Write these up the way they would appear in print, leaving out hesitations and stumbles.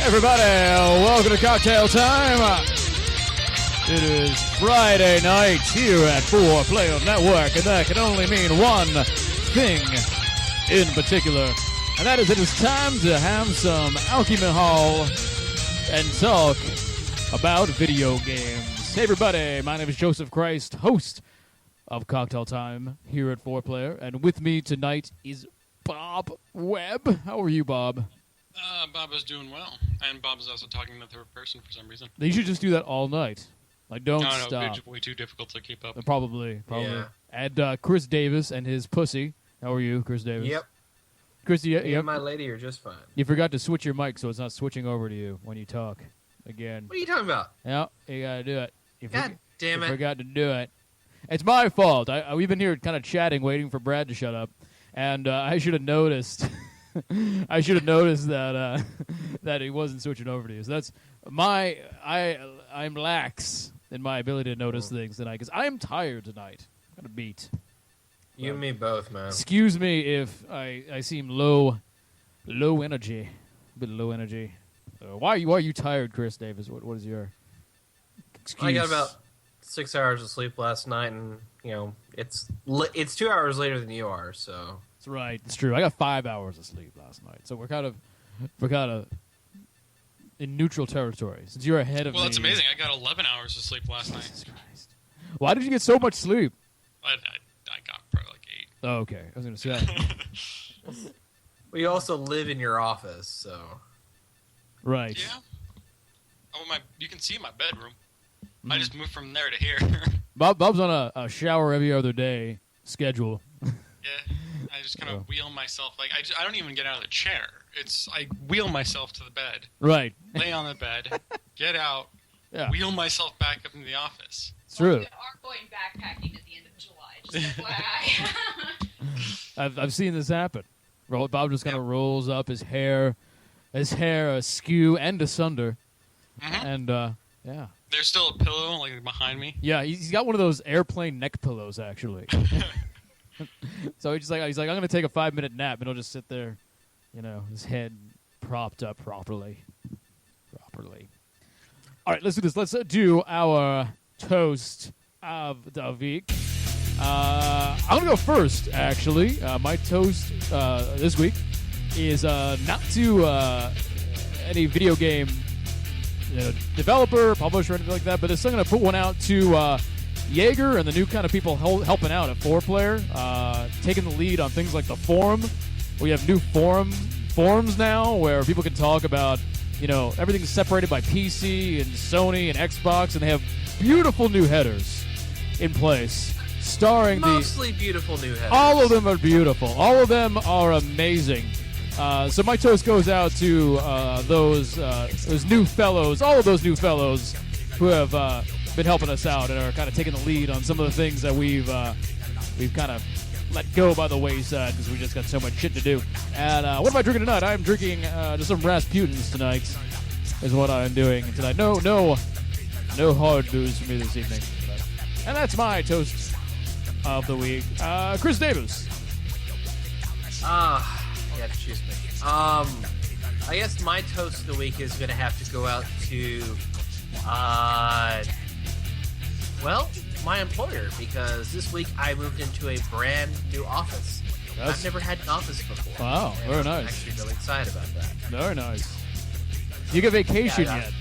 Everybody, welcome to Cocktail Time. It is Friday night here at 4Player Network, and that can only mean one thing in particular, and that is it is time to have some alcohol and talk about video games. Hey everybody, my name is Joseph Christ, host of Cocktail Time here at 4Player, and with me tonight is Bob Webb. How are you, Bob? Bob is doing well, and Bob is also talking in the third person for some reason. You should just do that all night. Like, don't stop. No, way too difficult to keep up. Probably. Yeah. And Chris Davis and his pussy. How are you, Chris Davis? Yep. Chris, Me and my lady are just fine. You forgot to switch your mic so it's not switching over to you when you talk again. What are you talking about? Yeah, you gotta do it. God damn it. You forgot to do it. It's my fault. We've been here kind of chatting, waiting for Brad to shut up, and I should have noticed. I should have noticed that that he wasn't switching over to you. So that's I'm lax in my ability to notice things tonight because I'm tired tonight. I'm gonna beat. You and me both, man. Excuse me if I seem low energy, a bit low energy. Why are you tired, Chris Davis? What is your excuse? I got about 6 hours of sleep last night, and it's 2 hours later than you are, so. That's right. It's true. I got 5 hours of sleep last night, so we're kind of in neutral territory. Since you're ahead of me. Well, that's amazing. I got 11 hours of sleep last night. Jesus Christ. Why did you get so much sleep? I got probably like 8. Oh, okay. I was going to say. We also live in your office, so. Right. Yeah. Oh, you can see my bedroom. I just moved from there to here. Bob's on a shower every other day schedule. Yeah. I just kind of wheel myself. Like I don't even get out of the chair. I wheel myself to the bed. Right. Lay on the bed. Get out. Yeah. Wheel myself back up into the office. It's true. We are going backpacking at the end of July. Just FYI. I've seen this happen. Bob just kind of rolls up his hair askew and asunder, and yeah. There's still a pillow like behind me. Yeah, he's got one of those airplane neck pillows actually. So he's like, I'm gonna take a 5-minute nap, and he'll just sit there, his head propped up properly. All right, let's do this. Let's do our toast of the week. I'm gonna go first. Actually, my toast this week is not to any video game developer, publisher, or anything like that, but I'm going to put one out to Jaeger and the new kind of people helping out at 4Player, taking the lead on things like the forum. We have new forums now where people can talk about, everything's separated by PC and Sony and Xbox, and they have beautiful new headers in place. Starring mostly beautiful new headers. All of them are beautiful. All of them are amazing. So my toast goes out to those new fellows, all of those new fellows who have been helping us out and are kind of taking the lead on some of the things that we've kind of let go by the wayside because we just got so much shit to do. And what am I drinking tonight? I'm drinking just some Rasputins tonight. Is what I'm doing tonight. No hard news for me this evening. And that's my toast of the week. Chris Davis. Yeah, excuse me. I guess my toast of the week is going to have to go out to, my employer, because this week I moved into a brand new office. I've never had an office before. Wow, very nice. I'm actually really excited about that. Very nice. You get vacation yet?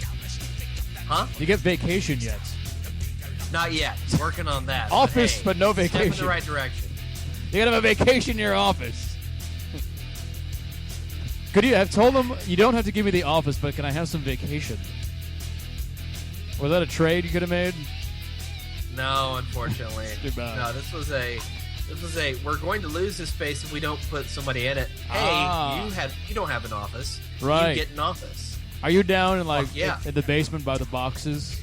Huh? You get vacation yet? Not yet. Working on that. Office, but no vacation. Step in the right direction. You gotta have a vacation in your office. Could you have told them, you don't have to give me the office, but can I have some vacation? Was that a trade you could have made? No, unfortunately. Too bad. No, this was a, we're going to lose this space if we don't put somebody in it. Hey, you don't have an office. Right. You get an office. Are you down in in the basement by the boxes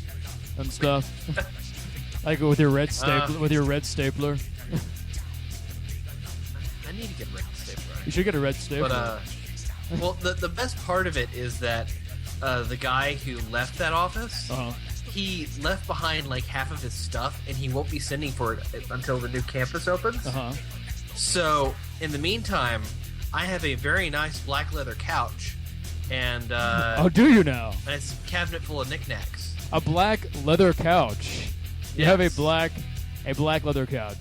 and stuff? Like with your red stapler? I need to get a red stapler. You should get a red stapler. But well, the best part of it is that the guy who left that office, he left behind like half of his stuff, and he won't be sending for it until the new campus opens. So in the meantime, I have a very nice black leather couch and Oh, do you now? and it's a cabinet full of knickknacks. A black leather couch. You Yes. have a black leather couch.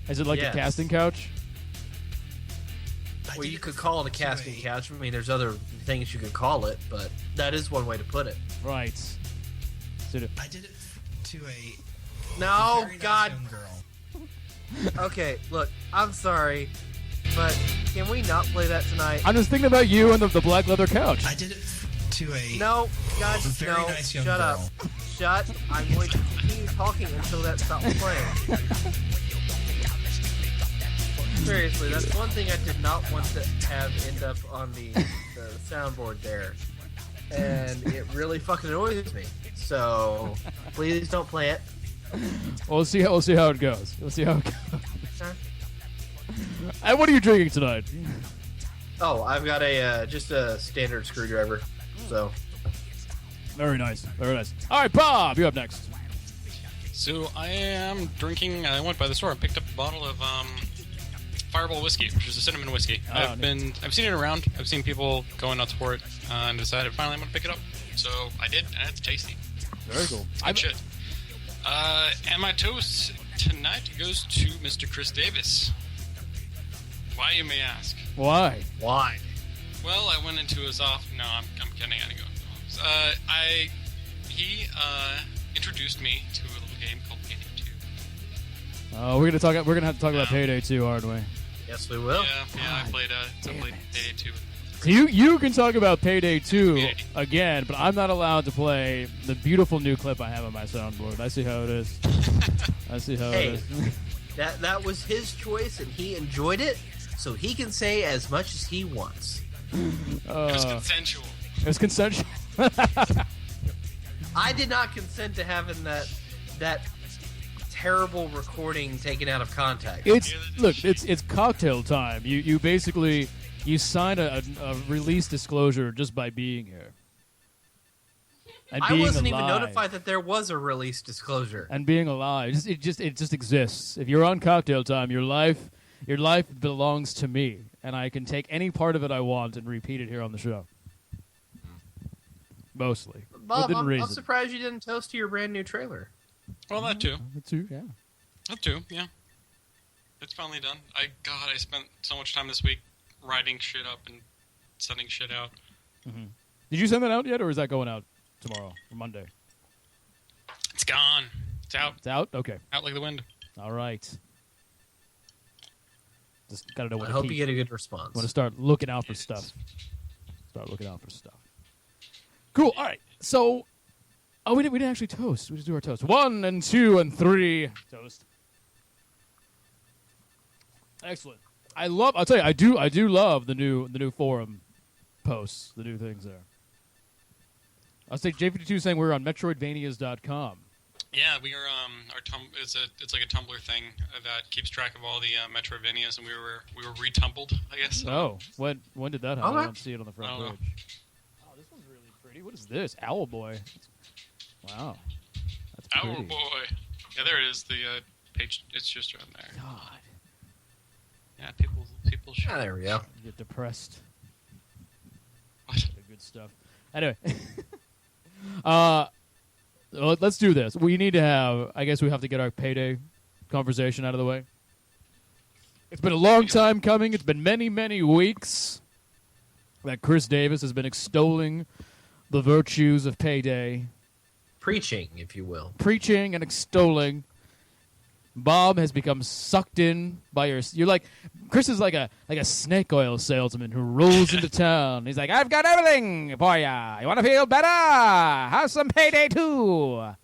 Is it like Yes. a casting couch? Well, you could call it a casting couch. I mean, there's other things you could call it, but that is one way to put it. Right. So I did it to a No, very nice God. young girl. Okay, look, I'm sorry, but can we not play that tonight? I'm just thinking about you and the black leather couch. I did it to a No, God, very no. nice young Shut girl. up. Shut. I'm going to continue talking until that stops playing. Seriously, that's one thing I did not want to have end up on the soundboard there. And it really fucking annoys me. So, please don't play it. We'll see how it goes. We'll see how it goes. Huh? And what are you drinking tonight? Oh, I've got just a standard screwdriver. So, Very nice. Very nice. All right, Bob, you're up next. So I am drinking. I went by the store and picked up a bottle of Fireball whiskey, which is a cinnamon whiskey. Oh, I've seen it around. I've seen people going nuts for it, and decided finally I'm gonna pick it up. So I did, and it's tasty. Very cool. It's good shit. And my toast tonight goes to Mr. Chris Davis. Why, you may ask? Why? why? Well, I went into his office. No, I'm kidding. I didn't go. He introduced me to a little game called Payday 2. We're gonna have to talk about Payday 2, aren't we? Yes, we will. Yeah, I played Payday 2. So you can talk about Payday 2 again, but I'm not allowed to play the beautiful new clip I have on my soundboard. I see how it is. I see how Hey. it is. That was his choice, and he enjoyed it, so he can say as much as he wants. It was consensual. It was consensual. I did not consent to having that terrible recording taken out of context. It's cocktail time. You basically sign a release disclosure just by being here. And I being wasn't even alive. notified that there was a release disclosure. And being alive, it just exists. If you're on cocktail time, your life belongs to me, and I can take any part of it I want and repeat it here on the show. Mostly, Bob, within I'm reason. surprised you didn't toast to your brand new trailer. Well, that too. Yeah. That too, yeah. It's finally done. I spent so much time this week writing shit up and sending shit out. Did you send that out yet, or is that going out tomorrow or Monday? It's gone. It's out. It's out. Okay. Out like the wind. All right. Just gotta know I when to hope keep. you get a good response. Want to start looking out for stuff. Cool. All right. So, we didn't actually toast. We just do our toast. 1 and 2 and 3. Toast. Excellent. I'll tell you, I do love the new forum posts, the new things there. I'll say J52 saying we're on Metroidvanias.com. Yeah, we are. It's like a Tumblr thing that keeps track of all the Metroidvanias, and we were retumbled, I guess. Oh, when did that happen? Okay. I don't see it on the front I don't know. page. Oh, this one's really pretty. What is this? Owl Boy. Wow. That's pretty. Oh boy. Yeah, there it is. The page. It's just around there. God. Yeah, people should. Ah, there we go. You get depressed. What? The good stuff. Anyway. Let's do this. We need to have, I guess we have to get our Payday conversation out of the way. It's been a long time coming. It's been many, many weeks that Chris Davis has been extolling the virtues of Payday, Preaching, if you will. preaching and extolling. Bob has become sucked in by you're like, Chris is like a snake oil salesman who rolls into town. He's like, I've got everything for ya. You want to feel better? Have some Payday 2.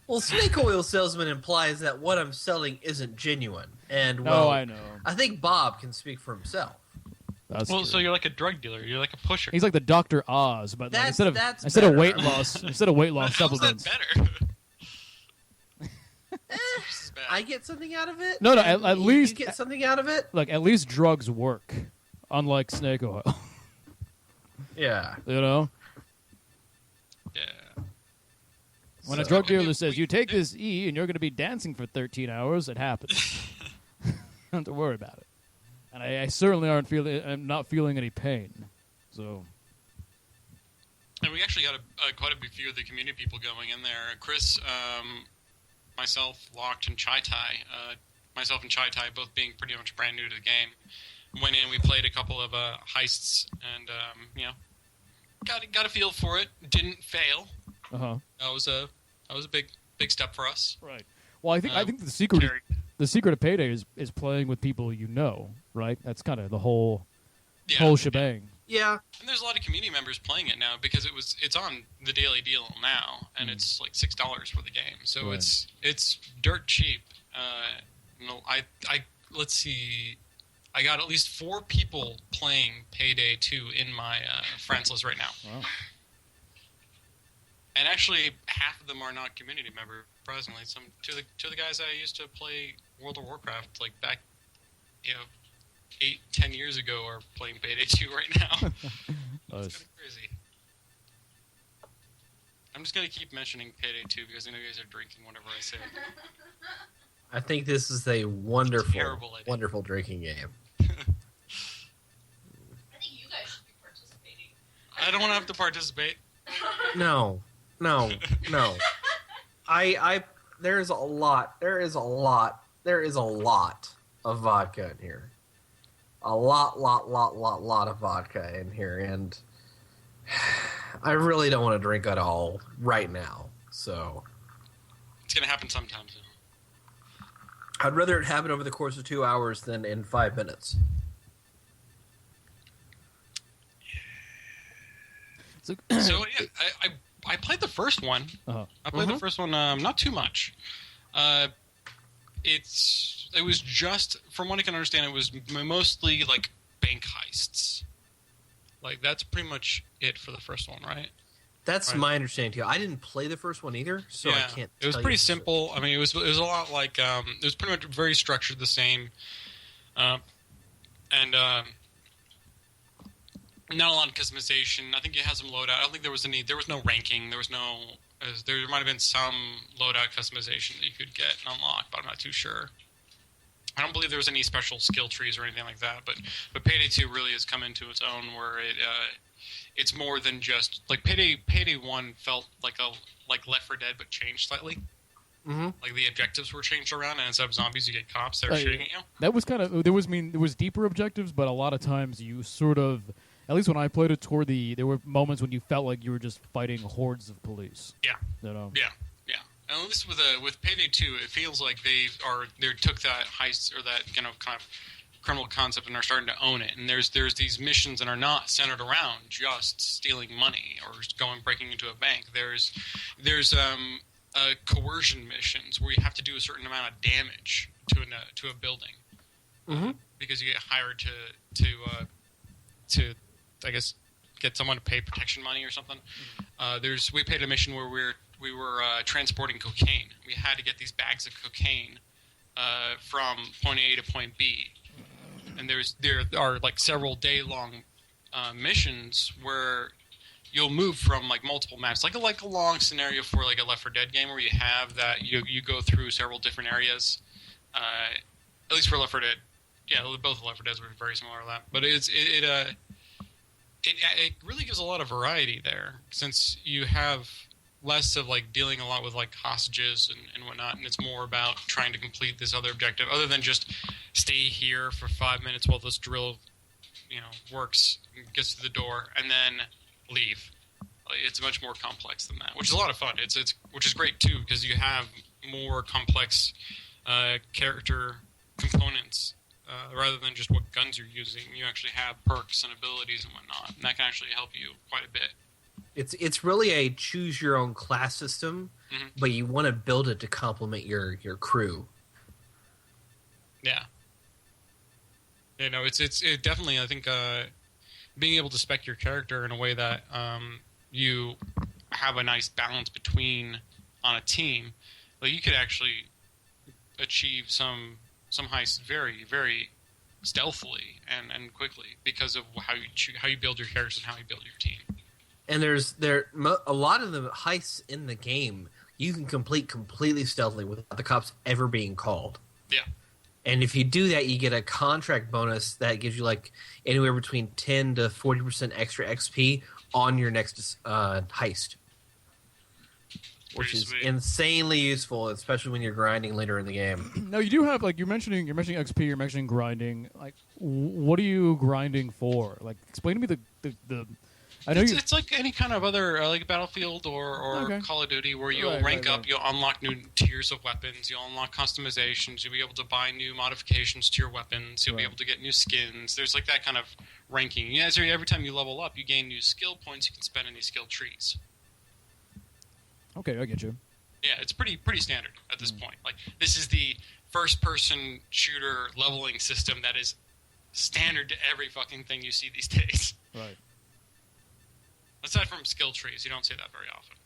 Well, snake oil salesman implies that what I'm selling isn't genuine. And, No, well, I know. I think Bob can speak for himself. That's Well, true. so you're like a drug dealer. You're like a pusher. He's like the Dr. Oz, but like, That's instead of better. weight loss How's supplements. that better? I get something out of it. No, and at you least get something out of it. Look, at least drugs work, unlike snake oil. Yeah. You know, Yeah. when a So- drug dealer says you take this E and you're going to be dancing for 13 hours, it happens. Don't have to worry about it. And I certainly I'm not feeling any pain. So we actually got quite a few of the community people going in there. Chris, myself, Locked, and Chai Tai. Myself and Chai Tai both being pretty much brand new to the game. Went in, we played a couple of heists, and got a feel for it. Didn't fail. That was a big step for us. Right. Well, I think the secret of Payday is playing with people you know, right? That's kind of the whole shebang. Yeah. And there's a lot of community members playing it now because it's on the daily deal now, and it's like $6 for the game, so it's dirt cheap. Let's see. I got at least 4 people playing Payday 2 in my friends list right now. Wow. And actually, half of them are not community members. Surprisingly, two of the guys I used to play World of Warcraft like back, 8-10 years ago are playing Payday 2 right now. It's kind of crazy. I'm just gonna keep mentioning Payday 2 because I know you guys are drinking whenever I say it. I think this is a wonderful drinking game. I think you guys should be participating. I don't want to have to participate. No. There is a lot of vodka in here. A lot of vodka in here, and I really don't want to drink at all right now. So it's gonna happen sometime soon. I'd rather it happen over the course of 2 hours than in 5 minutes. So yeah, I played the first one. I played the first one not too much. It was just, from what I can understand, it was mostly like bank heists. Like that's pretty much it for the first one, right? That's my understanding too. I didn't play the first one either, so I can't. It was pretty simple. I mean, it was a lot like it was pretty much very structured the same, and not a lot of customization. I think it has some loadout. I don't think there was no ranking. There might have been some loadout customization that you could get and unlock, but I'm not too sure. I don't believe there was any special skill trees or anything like that. But Payday 2 really has come into its own, where it's more than just like Payday 1 felt like Left 4 Dead, but changed slightly. Mm-hmm. Like the objectives were changed around, and instead of zombies, you get cops that are shooting at you. That was kind of there was deeper objectives, but a lot of times you sort of. At least when I played it, there were moments when you felt like you were just fighting hordes of police. Yeah. Yeah. And at least with Payday 2, it feels like they took that heist or that kind of criminal concept and are starting to own it. And there's these missions that are not centered around just stealing money or breaking into a bank. There's coercion missions where you have to do a certain amount of damage to a building because you get hired to I guess get someone to pay protection money or something. We paid a mission where we were transporting cocaine. We had to get these bags of cocaine from point A to point B, and there are like several day-long missions where you'll move from like multiple maps, like a long scenario for like a Left 4 Dead game where you have that you go through several different areas. At least for Left 4 Dead, yeah, both Left 4 Deads were very similar to that, but it really gives a lot of variety there, since you have less of like dealing a lot with like hostages and whatnot, and it's more about trying to complete this other objective, other than just stay here for 5 minutes while this drill, works, gets to the door, and then leave. It's much more complex than that, which is a lot of fun. Which is great too, because you have more complex character components. Rather than just what guns you're using, you actually have perks and abilities and whatnot, and that can actually help you quite a bit. It's really a choose your own class system, but you want to build it to complement your crew. Yeah. It's definitely, I think, being able to spec your character in a way that you have a nice balance between on a team, like you could actually achieve some heists very, very stealthily and quickly because of how you build your characters and how you build your team. And a lot of the heists in the game you can complete completely stealthily without the cops ever being called. Yeah. And if you do that, you get a contract bonus that gives you like anywhere between 10 to 40% extra XP on your next heist, which Pretty is sweet. insanely useful, especially when you're grinding later in the game. No, you do have like you're mentioning XP, you're mentioning grinding. Like, what are you grinding for? Like, explain to me the. I know It's like any kind of other like Battlefield or Okay. Call of Duty where you'll Right, rank right, up, right. you'll unlock new tiers of weapons, you'll unlock customizations, you'll be able to buy new modifications to your weapons, you'll be Right. able to get new skins. There's like that kind of ranking. Yeah, so every time you level up, you gain new skill points you can spend in these skill trees. Okay, I get you. Yeah, it's pretty standard at this Mm. point. Like this is the first-person shooter leveling system that is standard to every fucking thing you see these days. Right. Aside from skill trees, you don't see that very often.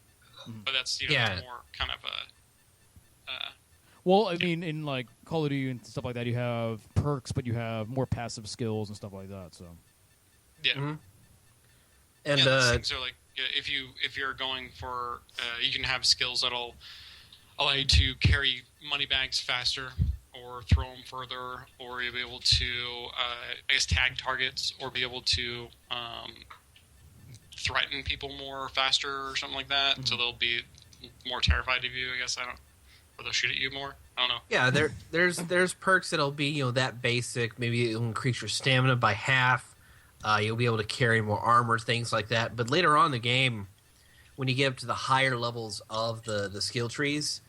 Mhm. But that's Yeah. that's more kind of a. Well, I mean, in like Call of Duty and stuff like that, you have perks, but you have more passive skills and stuff like that. So. Yeah. Mhm. And yeah, these things are like if you're going for you can have skills that'll allow you to carry money bags faster or throw them further, or you'll be able to I guess tag targets or be able to threaten people more faster or something like that, so they'll be more terrified of you. I guess or they'll shoot at you more. I don't know. yeah, there's perks that'll be that basic. Maybe it'll increase your stamina by half. You'll be able to carry more armor, things like that. But later on in the game, when you get up to the higher levels of the skill trees,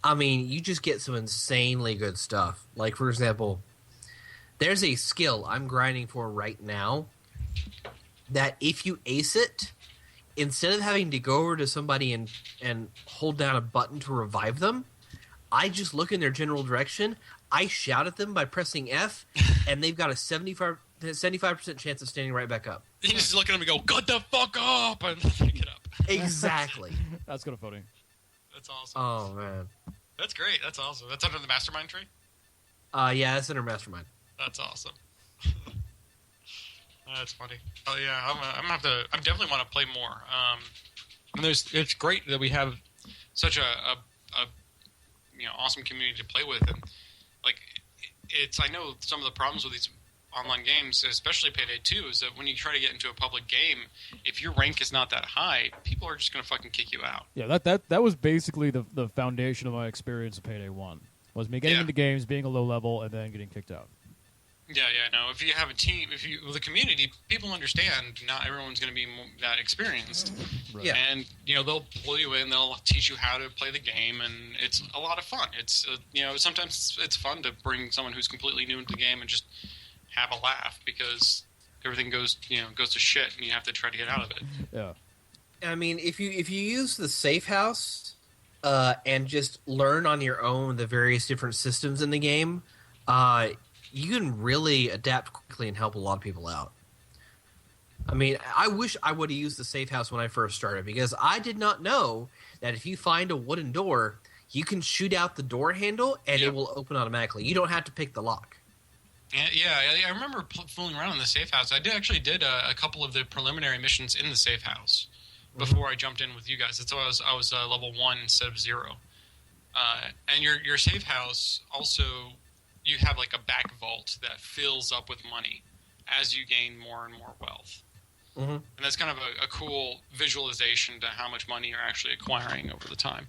I mean, you just get some insanely good stuff. Like, for example, there's a skill I'm grinding for right now that if you ace it, instead of having to go over to somebody and hold down a button to revive them, I just look in their general direction, I shout at them by pressing F, and they've got a 75% chance of standing right back up. You just look at them and go, "Get the fuck up!" and pick it up. Exactly. That's kind of funny. That's awesome. Oh, man. That's great. That's awesome. That's under the mastermind tree. Yeah, that's in our mastermind. That's awesome. That's funny. Oh yeah, I'm gonna have to. I definitely want to play more. And it's great that we have such a awesome community to play with, and like it's. I know some of the problems with these online games, especially Payday 2, is that when you try to get into a public game, if your rank is not that high, people are just gonna fucking kick you out. Yeah, that was basically the foundation of my experience of Payday 1. Was me getting Yeah. into games, being a low level, and then getting kicked out. Yeah, no. If you have a team, with a community, people understand not everyone's going to be that experienced. Right. Yeah. And they'll pull you in, they'll teach you how to play the game, and it's a lot of fun. It's sometimes it's fun to bring someone who's completely new into the game and just have a laugh because everything goes to shit, and you have to try to get out of it. Yeah. I mean, if you use the safe house and just learn on your own the various different systems in the game, you can really adapt quickly and help a lot of people out. I mean, I wish I would have used the safe house when I first started because I did not know that if you find a wooden door, you can shoot out the door handle and Yep. it will open automatically. You don't have to pick the lock. Yeah, I remember fooling around in the safe house. I did a couple of the preliminary missions in the safe house before I jumped in with you guys. That's why I was level 1 instead of 0. And your safe house also, you have like a back vault that fills up with money as you gain more and more wealth. Mm-hmm. And that's kind of a cool visualization to how much money you're actually acquiring over the time.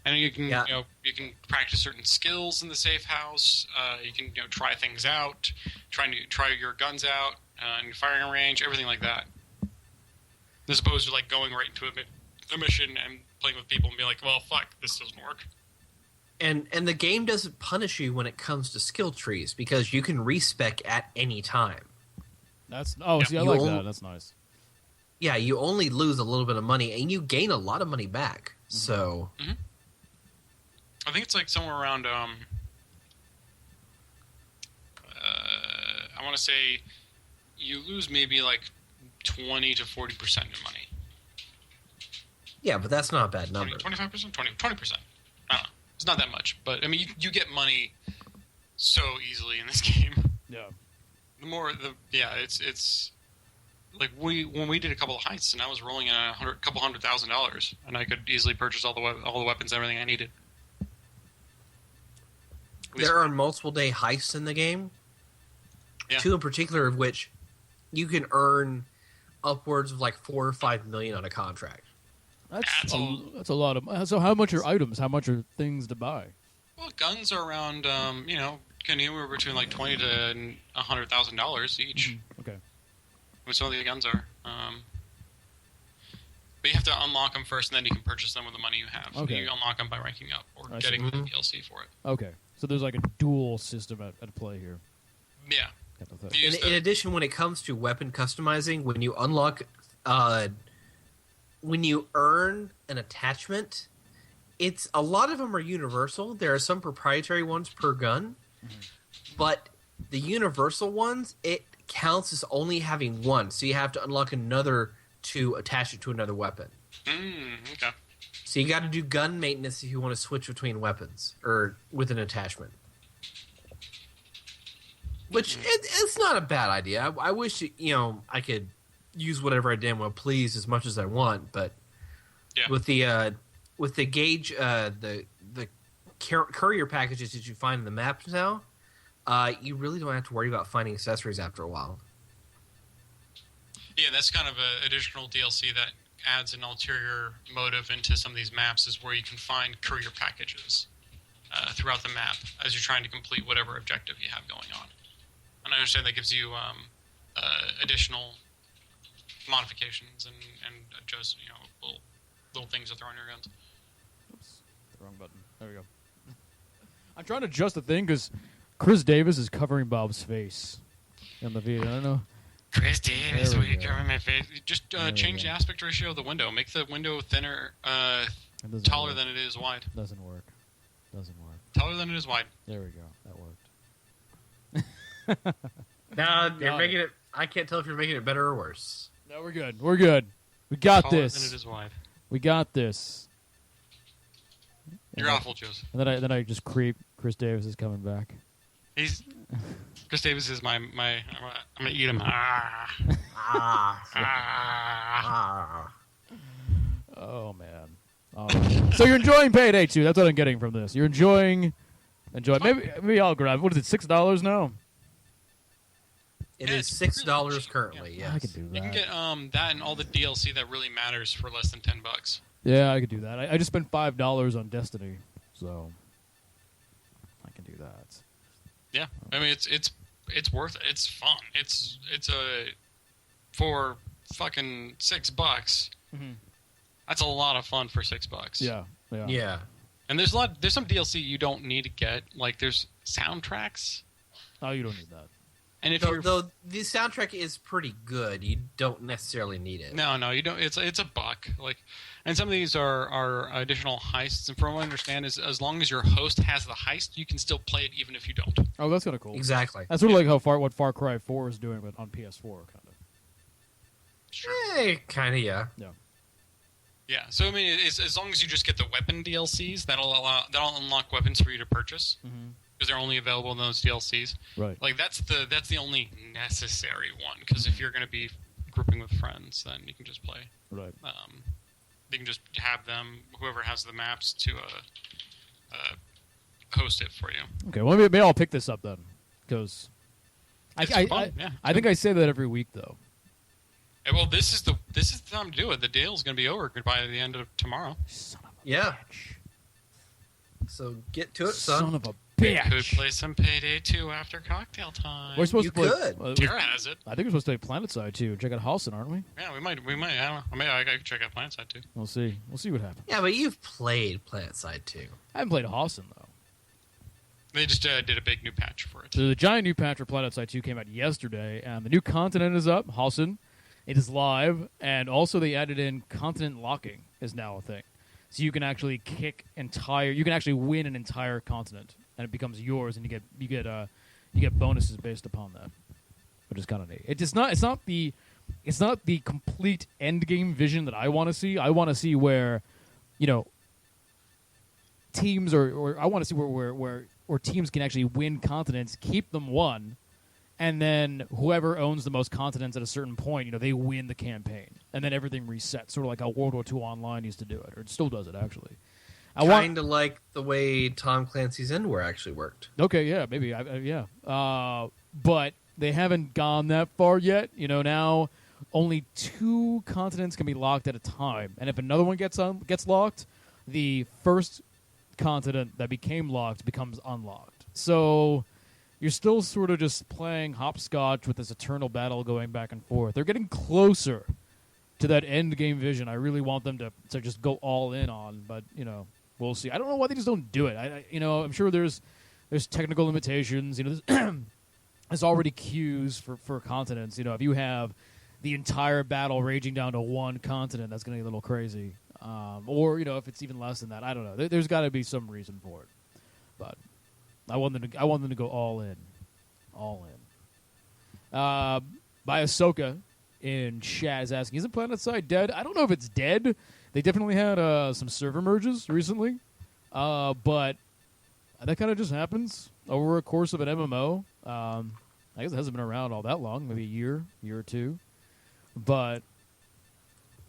And you can you can practice certain skills in the safe house. You can try things out, try your guns out in your firing range, everything like that. As opposed to like going right into a mission and playing with people and being like, well, fuck, this doesn't work. And the game doesn't punish you when it comes to skill trees because you can respec at any time. See, I You like only- that. That's nice. Yeah, you only lose a little bit of money and you gain a lot of money back. So I think it's like somewhere around, I want to say you lose maybe like 20 to 40% of money. yeah, but that's not a bad number. 25%? 20%. I don't know. It's not that much. But, I mean, you get money so easily in this game. Yeah. It's like when we did a couple of heists and I was rolling in a couple $100,000 and I could easily purchase all the weapons and everything I needed. There are multiple day heists in the game. Yeah. 2 in particular of which you can earn upwards of like 4 or 5 million on a contract. That's a lot of. So how much are items? How much are things to buy? Well, guns are around, anywhere between like $20,000 to $100,000 each. Okay. What some of the guns are. But you have to unlock them first, and then you can purchase them with the money you have. Okay. You unlock them by ranking up or I getting see. the DLC for it. Okay. So there's like a dual system at play here. Yeah. Kind of thing. You use In addition, when it comes to weapon customizing, when you unlock, when you earn an attachment, it's a lot of them are universal. There are some proprietary ones per gun, but the universal ones, it counts as only having one. So you have to unlock another to attach it to another weapon. Okay. So you got to do gun maintenance if you want to switch between weapons or with an attachment. Which it's not a bad idea. I wish I could use whatever I damn well please as much as I want, but Yeah. with the gauge the courier packages that you find in the maps now, you really don't have to worry about finding accessories after a while. Yeah, that's kind of an additional DLC that adds an ulterior motive into some of these maps, is where you can find courier packages throughout the map as you're trying to complete whatever objective you have going on. And I understand that gives you additional modifications and just little things to throw on your guns. Oops, the wrong button. There we go. I'm trying to adjust the thing because Chris Davis is covering Bob's face in the video. I don't know. Chris Davis, There we will you go. cover my face? Just we change go. the aspect ratio of the window. Make the window thinner, It doesn't taller work. than it is wide. Doesn't work. Doesn't work. Taller than it is wide. There we go. That worked. Now Got you're it. making it. I can't tell if you're making it better or worse. No, we're good. We're good. We got Taller this. than it is wide. We got this. You're And awful, Joseph. And then I just creep. Chris Davis is coming back. He's Chris Davis is my. I'm gonna eat him. Ah. Ah, Ah. Oh man. Oh, man. So you're enjoying Payday 2. That's what I'm getting from this. You're enjoying. Maybe I'll grab. What is it? $6 now. It Yeah, is it's really $6 cheap, currently. I Yes. could do that. You can get that and all the DLC that really matters for less than $10. Yeah, I could do that. I just spent $5 on Destiny, so I can do that. Yeah, I mean it's worth it. It's fun. It's for fucking $6. Mhm. That's a lot of fun for $6. Yeah. Yeah. And there's some DLC you don't need to get. Like there's soundtracks, Oh, you don't need that. and if Though, you're though the soundtrack is pretty good, you don't necessarily need it. no, you don't. It's $1. Like, and some of these are additional heists. And from what I understand, is as long as your host has the heist, you can still play it even if you don't. Oh, that's kind of cool. Exactly. That's sort of like what Far Cry 4 is doing on PS4, kind of. Sure. Kind of, yeah. Yeah. So I mean, it's, as long as you just get the weapon DLCs, that'll unlock weapons for you to purchase because they're only available in those DLCs. Right. Like that's the only necessary one. Because if you're going to be grouping with friends, then you can just play. Right. You can just have them, whoever has the maps, to host it for you. Okay. Well, maybe I'll pick this up then, because It's fun, yeah. I think I say that every week though. And, well, this is the time to do it. The deal's going to be over by the end of tomorrow. Son of a Yeah. bitch. So get to it, Son son. of a We could bitch. play some Payday 2 after cocktail time. We're supposed You to play. could. Tara has it. I think we're supposed to play PlanetSide too. Check out Halston, aren't we? Yeah, we might. I don't know. I could check out PlanetSide too. We'll see. We'll see what happens. Yeah, but you've played PlanetSide 2. I haven't played Halston though. They just did a big new patch for it. So the giant new patch for PlanetSide 2 came out yesterday, and the new continent is up, Halston. It is live, and also they added in continent locking is now a thing. So you can actually you can actually win an entire continent, and it becomes yours, and you get bonuses based upon that, which is kind of neat. It's not the complete end game vision that I want to see. I want to see where, teams or I want to see where teams can actually win continents, keep them won, and then whoever owns the most continents at a certain point, they win the campaign, and then everything resets, sort of like how World War II Online used to do it, or it still does it actually. Kind of like the way Tom Clancy's Endware actually worked. Okay, yeah, maybe, yeah. But they haven't gone that far yet. Now only 2 continents can be locked at a time, and if another one gets locked, the first continent that became locked becomes unlocked. So you're still sort of just playing hopscotch with this eternal battle going back and forth. They're getting closer to that end game vision. I really want them to just go all in on, but we'll see. I don't know why they just don't do it. I'm sure there's technical limitations. There's already queues for continents. If you have the entire battle raging down to one continent, that's going to get a little crazy. Or if it's even less than that, I don't know. There's got to be some reason for it. But I want them to go all in. By Ahsoka in chat is asking, isn't PlanetSide dead? I don't know if it's dead. They definitely had some server merges recently, but that kind of just happens over a course of an MMO. I guess it hasn't been around all that long, maybe a year or two. But,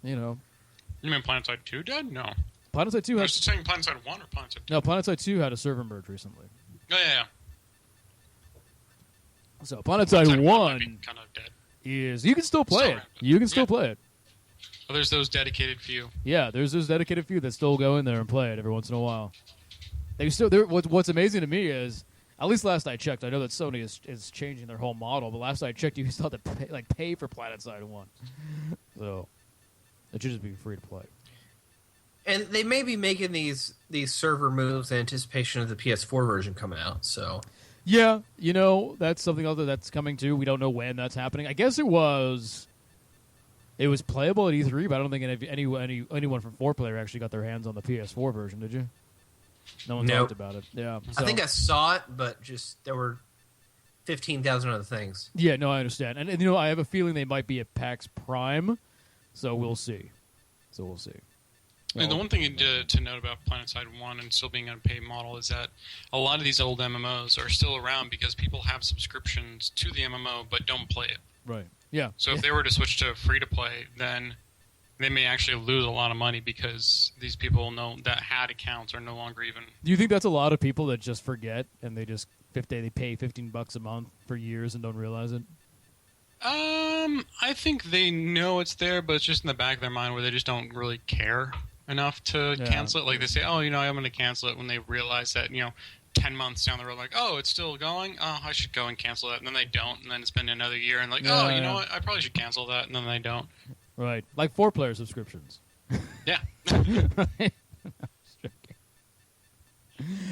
You mean PlanetSide 2 dead? No. PlanetSide 2 I had... was saying PlanetSide 1 or PlanetSide 2? No, PlanetSide 2 had a server merge recently. Oh, yeah. So PlanetSide 1 kind of dead. is... You can still play it. You can still play it. Oh, there's those dedicated few. Yeah, there's those dedicated few that still go in there and play it every once in a while. What's amazing to me is, at least last I checked, I know that Sony is changing their whole model, but last I checked, you still have to pay for PlanetSide 1. So it should just be free to play. And they may be making these server moves in anticipation of the PS4 version coming out. So yeah, that's something else that's coming too. We don't know when that's happening. I guess it was playable at E3, but I don't think anyone from 4Player actually got their hands on the PS4 version. Did you? No one talked about it. Yeah, I think I saw it, but just there were 15,000 other things. Yeah, no, I understand, and I have a feeling they might be at PAX Prime, so we'll see. And the one thing to note about PlanetSide 1 and still being on a paid model is that a lot of these old MMOs are still around because people have subscriptions to the MMO but don't play it. Right. Yeah. So if they were to switch to free-to-play, then they may actually lose a lot of money because these people that had accounts are no longer even... Do you think that's a lot of people that just forget and they pay $15 a month for years and don't realize it? I think they know it's there, but it's just in the back of their mind where they just don't really care enough to cancel it. Like they say, oh, I'm going to cancel it when they realize that, 10 months down the road, like, oh, it's still going? Oh, I should go and cancel that. And then they don't, and then it's been another year, and like, you know what? I probably should cancel that, and then they don't. Right. Like 4Player subscriptions. Yeah.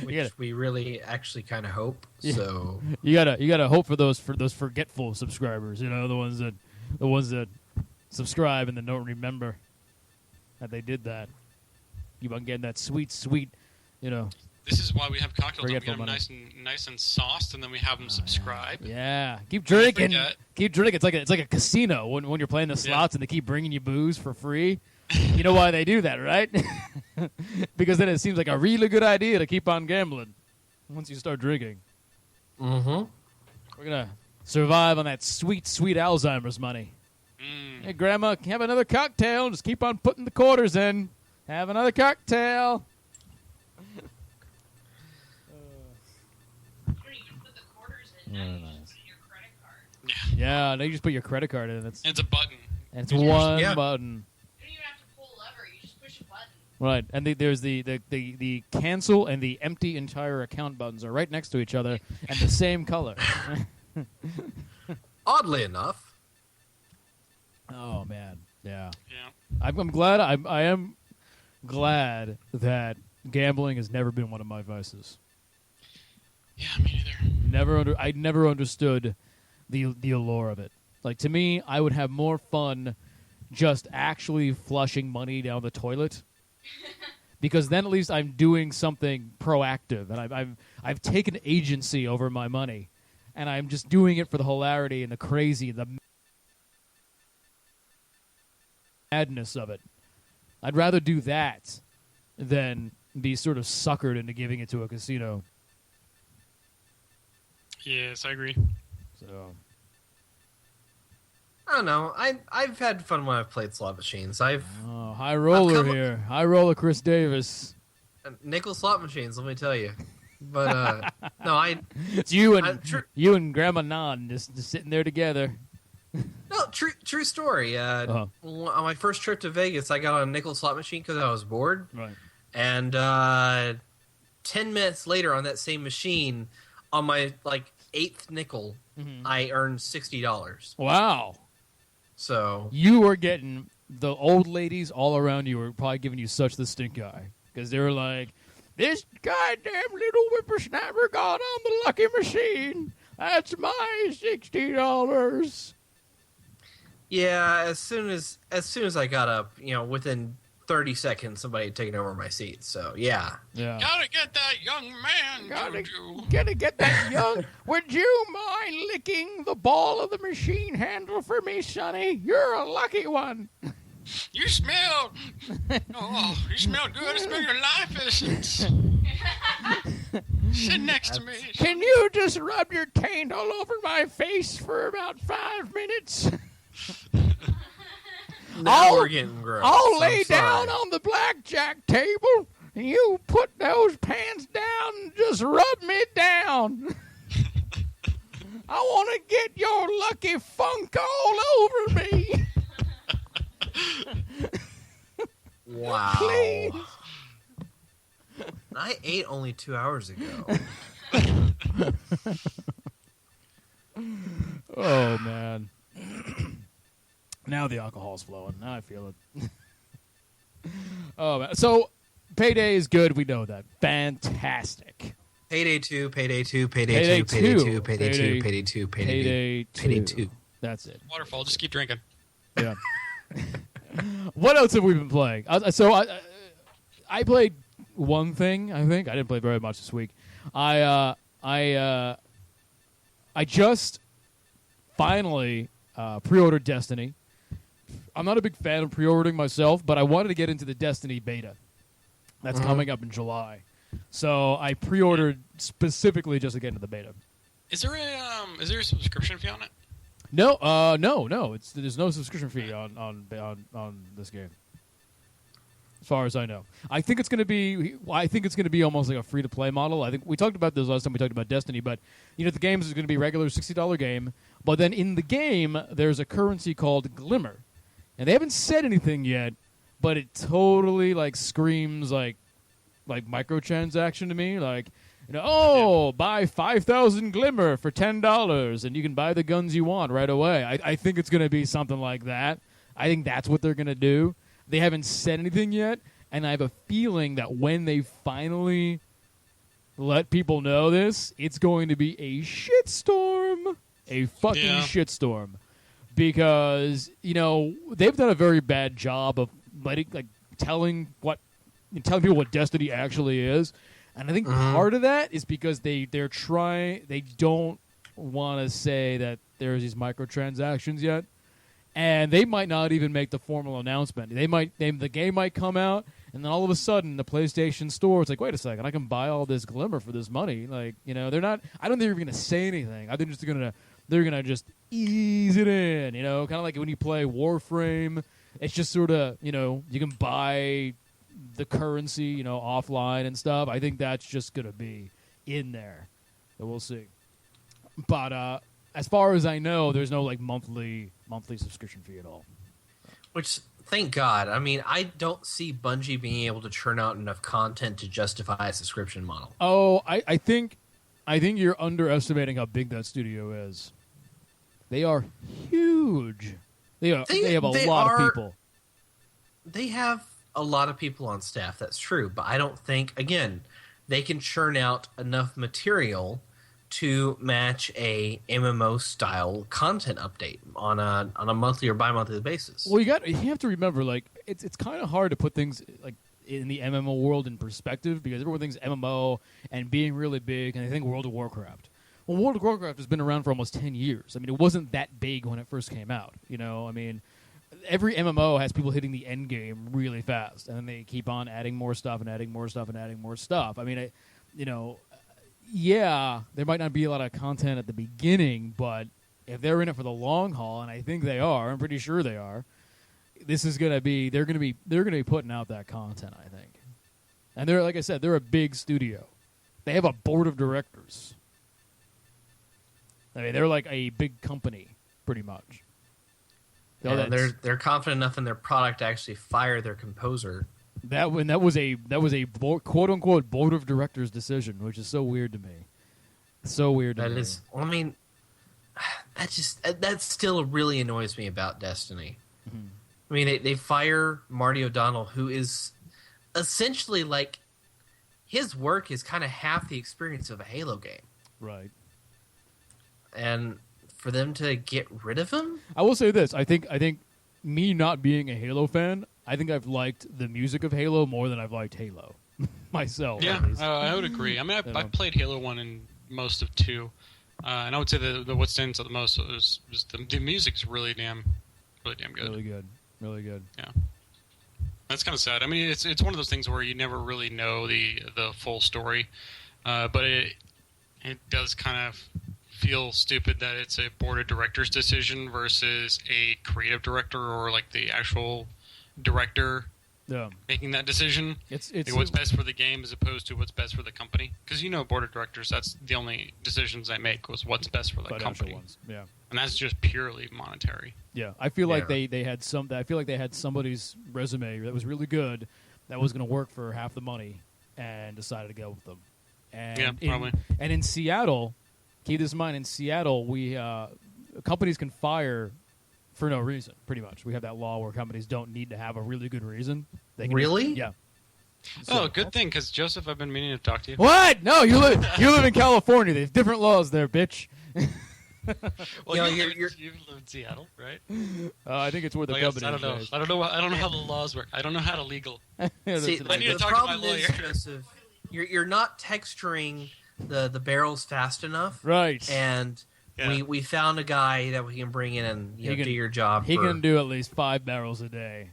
Which we really actually kind of hope. Yeah. So you gotta hope for those forgetful subscribers. The ones that subscribe and then don't remember that they did that. Keep on getting that sweet. This is why we have cocktails. We get them money. nice and sauced, and then we have them subscribe. Yeah, keep drinking. Keep drinking. It's like a casino when you're playing the slots and they keep bringing you booze for free. You know why they do that, right? Because then it seems like a really good idea to keep on gambling once you start drinking. Mm-hmm. We're gonna survive on that sweet Alzheimer's money. Hey, Grandma, have another cocktail. Just keep on putting the quarters in. Have another cocktail. Nice. Your credit card. Yeah, now you just put your credit card in. It's a button. And it's one button. You don't even have to pull a lever. You just push a button. Right, and there's the cancel and the empty entire account buttons are right next to each other and the same color. oddly enough. Oh man, yeah. Yeah. I am glad that gambling has never been one of my vices. Yeah, me neither. I never understood the allure of it. Like, to me, I would have more fun just actually flushing money down the toilet, because then at least I'm doing something proactive, and I've taken agency over my money, and I'm just doing it for the hilarity and the crazy, the madness of it. I'd rather do that than be sort of suckered into giving it to a casino. Yes, I agree. So I don't know. I've had fun when I've played slot machines. high roller here, high roller, Chris Davis. Nickel slot machines. Let me tell you. But no, It's you and Grandma Nan just sitting there together. No, true story. On my first trip to Vegas, I got on a nickel slot machine because I was bored. Right. And 10 minutes later on that same machine, on my eighth nickel, I earned $60. Wow. So You were getting the old ladies all around you were probably giving you such the stink eye because they were like, "This goddamn little whippersnapper got on the lucky machine. That's my $60." yeah, as soon as I got up, within 30 seconds, somebody had taken over my seat. So yeah. Gotta get that young man, Gotta get that young. Would you mind licking the ball of the machine handle for me, Sonny? You're a lucky one. You smell. Oh, you smell good. I smell your life essence. Sit next to me. Can you just rub your taint all over my face for about 5 minutes? Now we're getting gross. I'll I'm lay sorry. down on the blackjack table, and you put those pants down and just rub me down. I want to get your lucky funk all over me. Wow. Please. I ate only 2 hours ago. Oh, man. Now the alcohol's flowing. Now I feel it. Oh, man. So, payday is good. We know that. Fantastic. Payday 2, Payday 2, Payday Payday 2, Payday 2, 2, Payday 2, Payday 2, Payday 2. Payday 2. That's it. Waterfall. Just keep drinking. Yeah. What else have we been playing? I played one thing. I think I didn't play very much this week. I just finally pre-ordered Destiny. I'm not a big fan of pre-ordering myself, but I wanted to get into the Destiny beta that's coming up in July. So I pre-ordered specifically just to get into the beta. Is there a subscription fee on it? No. There's no subscription fee on this game, as far as I know. I think it's going to be almost like a free to play model. I think we talked about this last time we talked about Destiny, but the game is going to be a regular $60 game. But then in the game, there's a currency called Glimmer, and they haven't said anything yet, but it totally screams like microtransaction to me, buy 5,000 Glimmer for $10, and you can buy the guns you want right away. I think it's going to be something like that. I think that's what they're going to do. They haven't said anything yet, and I have a feeling that when they finally let people know this, it's going to be a shitstorm. A fucking shitstorm. Because, they've done a very bad job of telling people what Destiny actually is. And I think part of that is because they don't want to say that there's these microtransactions yet, and they might not even make the formal announcement. The game might come out, and then all of a sudden the PlayStation Store, it's like, wait a second, I can buy all this Glimmer for this money. They're not. I don't think they're going to say anything. I think they're gonna just ease it in. Kind of like when you play Warframe, it's just sort of you can buy the currency, offline and stuff. I think that's just going to be in there. So we'll see. But as far as I know, there's no monthly subscription fee at all. Which, thank God. I mean, I don't see Bungie being able to churn out enough content to justify a subscription model. Oh, I think you're underestimating how big that studio is. They are huge. They have a lot of people. They have a lot of people on staff, that's true, but I don't think, again, they can churn out enough material to match a MMO style content update on a monthly or bi-monthly basis. Well, you have to remember, it's kind of hard to put things in the MMO world in perspective, because everyone thinks MMO and being really big, and they think World of Warcraft. Well, World of Warcraft has been around for almost 10 years. I mean, it wasn't that big when it first came out. Every MMO has people hitting the end game really fast, and then they keep on adding more stuff and adding more stuff and adding more stuff. I mean, there might not be a lot of content at the beginning, but if they're in it for the long haul, and I think they are, I'm pretty sure they are, they're going to be putting out that content, I think. And they're, like I said, they're a big studio. They have a board of directors. I mean, they're like a big company, pretty much. No, And that's- they're confident enough in their product to actually fire their composer. that was a quote unquote board of directors decision, which is so weird to me. So weird to That me. is, I mean, that still really annoys me about Destiny. Mm-hmm. I mean, they fire Marty O'Donnell, who is essentially like his work is kind of half the experience of a Halo game, Right. and for them to get rid of him, I will say this. I think me not being a Halo fan, I think I've liked the music of Halo more than I've liked Halo myself. Yeah, at least. I would agree. I mean, I've played Halo 1 and most of 2, and I would say the what stands out the most is just the music's really damn good. Really good. Really good. Yeah, that's kind of sad. I mean, it's one of those things where you never really know the full story, but it does kind of feel stupid that it's a board of directors decision versus a creative director or like the actual director Yeah. making that decision. It's Like, what's best for the game as opposed to what's best for the company. Because board of directors, that's the only decisions they make was what's best for the financial company, ones. Yeah. and that's just purely monetary. Yeah. I feel like Yeah. they had I feel like they had somebody's resume that was really good that was going to work for half the money and decided to go with them. And Yeah, probably. And in Seattle, keep this in mind, in Seattle, we companies can fire for no reason, pretty much. We have that law where companies don't need to have a really good reason. They can Really? Yeah. Oh, good thing, because Joseph, I've been meaning to talk to you. What? No, you live in California. There's different laws there, bitch. Well, You know, you live in Seattle, right? I think it's where the I guess, company I don't know. is. I don't know. I don't know how the laws work. I don't know how to legal. Yeah, See, that's I need to the talk to my problem is, lawyer. Joseph, you're not texturing the barrels fast enough, right. and Yeah. we found a guy that we can bring in and He can- do your job. He for, can do at least 5 barrels a day.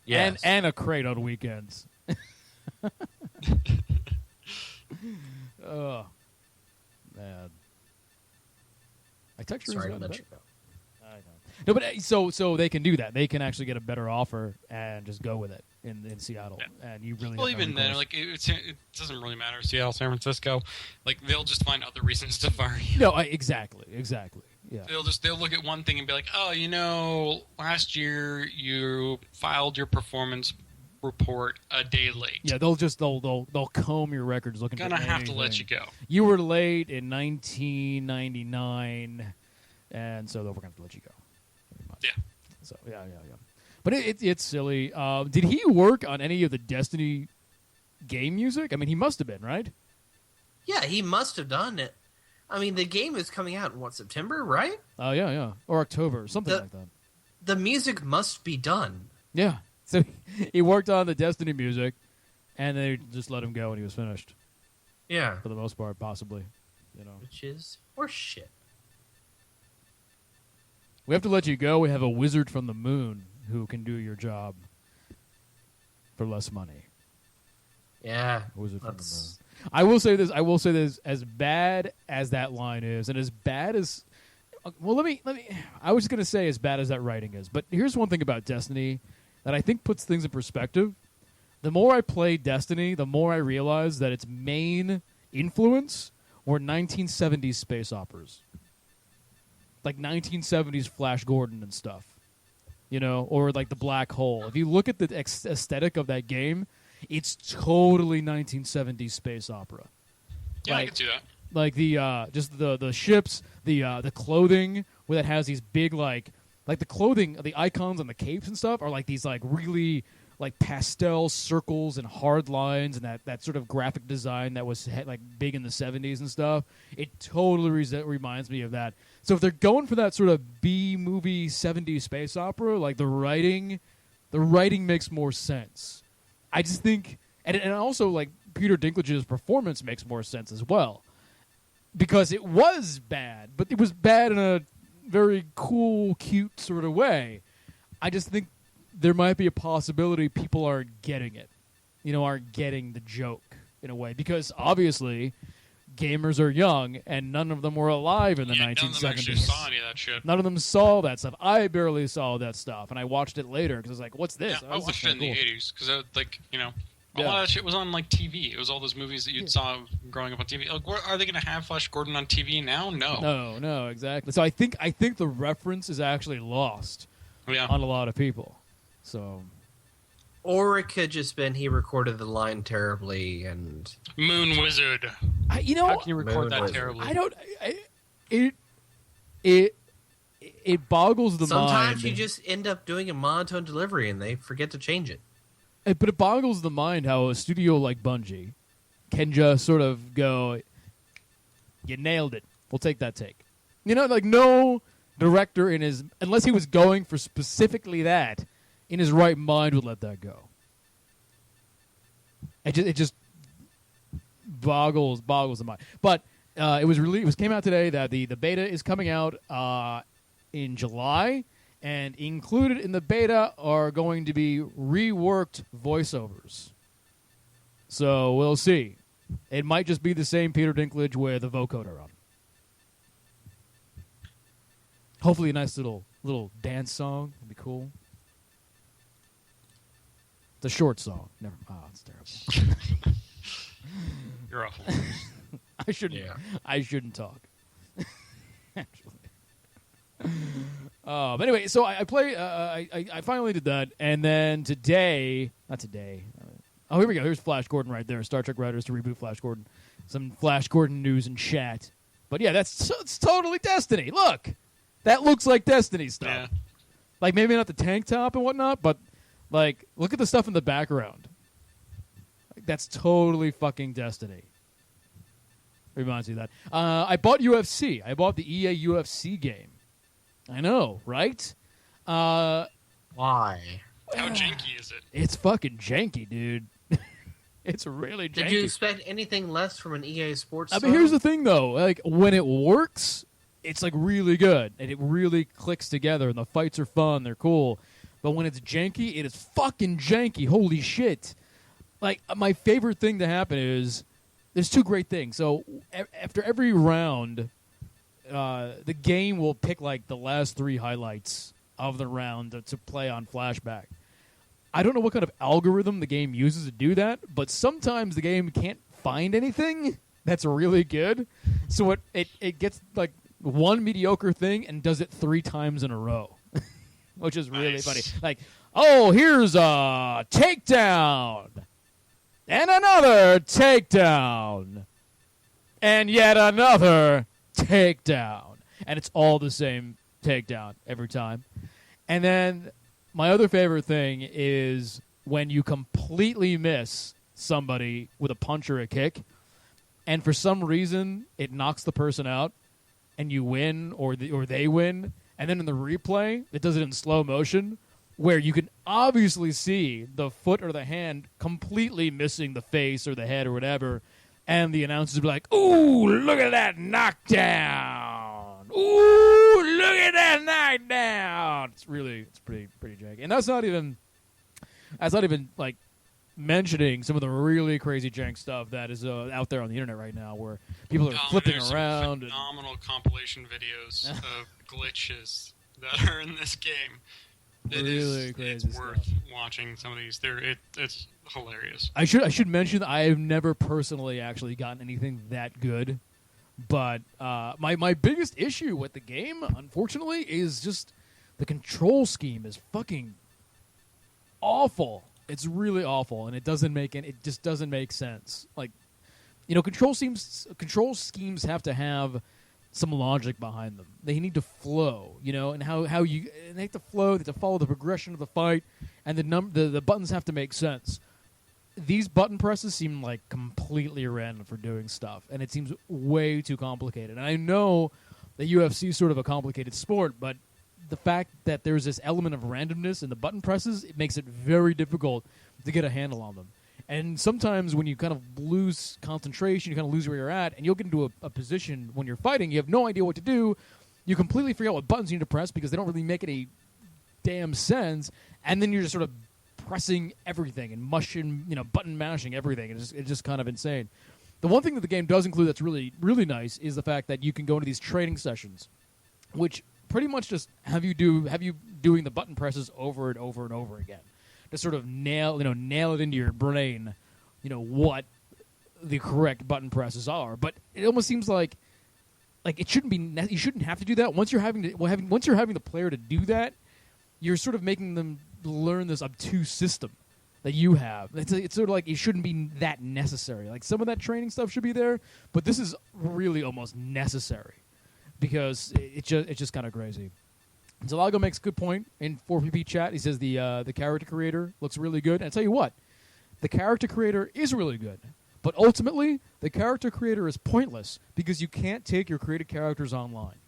yes. And a crate on weekends. Oh, man. I text Sorry to yours, let but- you go. I know. No, but so they can do that. They can actually get a better offer and just go with it in Seattle. Yeah. And you really Well, have no even then, recourse. like it doesn't really matter. Seattle, San Francisco, like they'll just find other reasons to fire you. No, exactly. Yeah. They'll look at one thing and be like, oh, last year you filed your performance report a day late. Yeah, they'll comb your records looking Gonna for have to let you anything. go. You were late in 1999, and so we're going to have to let you go. Pretty much. Yeah. So yeah. But it's silly. Did he work on any of the Destiny game music? I mean, he must have been, right? Yeah, he must have done it. I mean, the game is coming out in September, right? Oh yeah, or October, something like that. The music must be done. Yeah. So he worked on the Destiny music, and they just let him go when he was finished, Yeah, for the most part, possibly. which is horseshit. We have to let you go. We have a wizard from the moon who can do your job for less money. Yeah, A wizard from the moon. that's I will say this. As bad as that line is, and as bad as well, let me. I was going to say as bad as that writing is, but here's one thing about Destiny that I think puts things in perspective. The more I play Destiny, the more I realize that its main influence were 1970s space operas, like 1970s Flash Gordon and stuff, or like the Black Hole. If you look at the aesthetic of that game, it's totally 1970s space opera. Yeah, I Like- can see that. Like the just the ships, the clothing where that has these big like the clothing, the icons and the capes and stuff are like these like really like pastel circles and hard lines and that sort of graphic design that was like big in the 70s and stuff. It totally reminds me of that. So if they're going for that sort of B movie 70s space opera, like the writing makes more sense. I just think, and also like Peter Dinklage's performance makes more sense as well, because it was bad, but it was bad in a very cool, cute sort of way. I just think there might be a possibility people aren't getting it, aren't getting the joke in a way, because obviously gamers are young and none of them were alive in the None of them 1970s. actually saw any of that shit. None of them saw that stuff. I barely saw that stuff, and I watched it later because I was like, "What's this?" Yeah, Oh, I this is watched it in kinda the cool. 80s because, a Yeah. lot of that shit was on like TV. It was all those movies that you saw growing up on TV. Like, are they going to have Flash Gordon on TV now? No. No, exactly. So I think the reference is actually lost Yeah. on a lot of people. So, Or it could just been he recorded the line terribly and Moon Wizard. how How can you record Moon that Wizard. terribly? I don't. It boggles the mind. sometimes you just end up doing a monotone delivery and they forget to change it. But it boggles the mind how a studio like Bungie can just sort of go, "You nailed it. We'll take that take." You know, like no director in his, unless he was going for specifically that, in his right mind would let that go. It just boggles the mind. But it was released. It came out today that the beta is coming out in July, and included in the beta are going to be reworked voiceovers. So we'll see. It might just be the same Peter Dinklage with a vocoder on. Hopefully, a nice little dance song would be cool. It's a short song. Never. Oh, it's terrible. You're awful. I shouldn't. Yeah. I shouldn't talk. Actually. But anyway, so I play. I finally did that, and then today, not today. Oh, here we go. Here's Flash Gordon right there. Star Trek writers to reboot Flash Gordon. Some Flash Gordon news and chat. But yeah, it's totally Destiny. Look, that looks like Destiny stuff. Yeah. Like maybe not the tank top and whatnot, but like look at the stuff in the background. Like, that's totally fucking Destiny. Reminds me of that. I bought UFC. I bought the EA UFC game. I know, right? Why? How janky is it? It's fucking janky, dude. It's really janky. Did you expect anything less from an EA Sports? I mean, here's the thing, though. Like when it works, it's like really good, and it really clicks together, and the fights are fun. They're cool. But when it's janky, it is fucking janky. Holy shit! Like my favorite thing to happen is there's two great things. So after every round, the game will pick like the last 3 highlights of the round to play on flashback. I don't know what kind of algorithm the game uses to do that, but sometimes the game can't find anything that's really good, so it gets like one mediocre thing and does it 3 times in a row, which is really Nice. funny. Like, oh, here's a takedown, and another takedown, and yet another takedown, and it's all the same takedown every time. And then my other favorite thing is when you completely miss somebody with a punch or a kick, and for some reason it knocks the person out, and you win or they win, and then in the replay it does it in slow motion, where you can obviously see the foot or the hand completely missing the face or the head or whatever, and the announcers will be like, "Ooh, look at that knockdown! Ooh, look at that knockdown!" It's pretty janky, and that's not even like mentioning some of the really crazy jank stuff that is out there on the internet right now, where people are flipping There's around. Some phenomenal compilation videos of glitches that are in this game. Really crazy It's worth stuff. watching some of these. It's hilarious. I should mention that I have never personally actually gotten anything that good, but my biggest issue with the game, unfortunately, is just the control scheme is fucking awful. It's really awful, and it just doesn't make sense. Like, you know, control schemes have to have some logic behind them. They need to flow, you know, and they have to flow. They have to follow the progression of the fight, and the buttons have to make sense. These button presses seem like completely random for doing stuff, and it seems way too complicated. And I know that UFC is sort of a complicated sport, but the fact that there's this element of randomness in the button presses, it makes it very difficult to get a handle on them. And sometimes when you kind of lose concentration, you kind of lose where you're at, and you'll get into a position when you're fighting, you have no idea what to do. You completely forget what buttons you need to press because they don't really make any damn sense, and then you're just sort of pressing everything and button mashing everything. It's just kind of insane. The one thing that the game does include that's really, really nice is the fact that you can go into these training sessions, which pretty much just have you doing the button presses over and over and over again to sort of nail it into your brain, what the correct button presses are. But it almost seems like it shouldn't be. You shouldn't have to do that once you're having the player to do that. you're sort of making them learn this obtuse system that you have. It's sort of like it shouldn't be that necessary. Like some of that training stuff should be there, but this is really almost necessary because it's just kind of crazy. And Zalago makes a good point in 4PP chat. He says the character creator looks really good. And I tell you what, the character creator is really good. But ultimately, the character creator is pointless because you can't take your created characters online.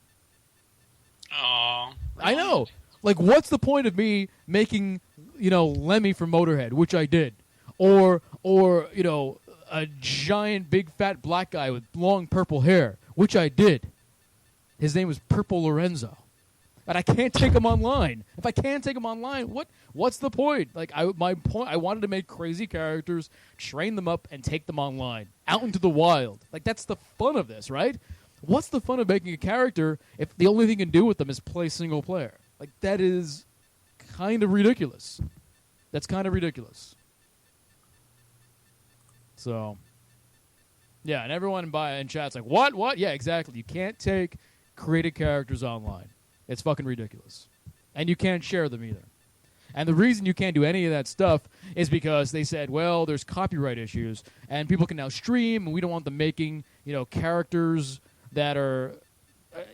Oh, I know. Like, what's the point of me making, Lemmy from Motorhead, which I did, or a giant, big, fat black guy with long purple hair, which I did. His name was Purple Lorenzo, and I can't take him online. If I can't take him online, what's the point? Like, I wanted to make crazy characters, train them up, and take them online, out into the wild. Like, that's the fun of this, right? What's the fun of making a character if the only thing you can do with them is play single player? Like, that is kind of ridiculous. That's kind of ridiculous. So, yeah, and everyone in chat's like, what? Yeah, exactly. You can't take created characters online. It's fucking ridiculous. And you can't share them either. And the reason you can't do any of that stuff is because they said, well, there's copyright issues, and people can now stream, and we don't want them making, characters that are...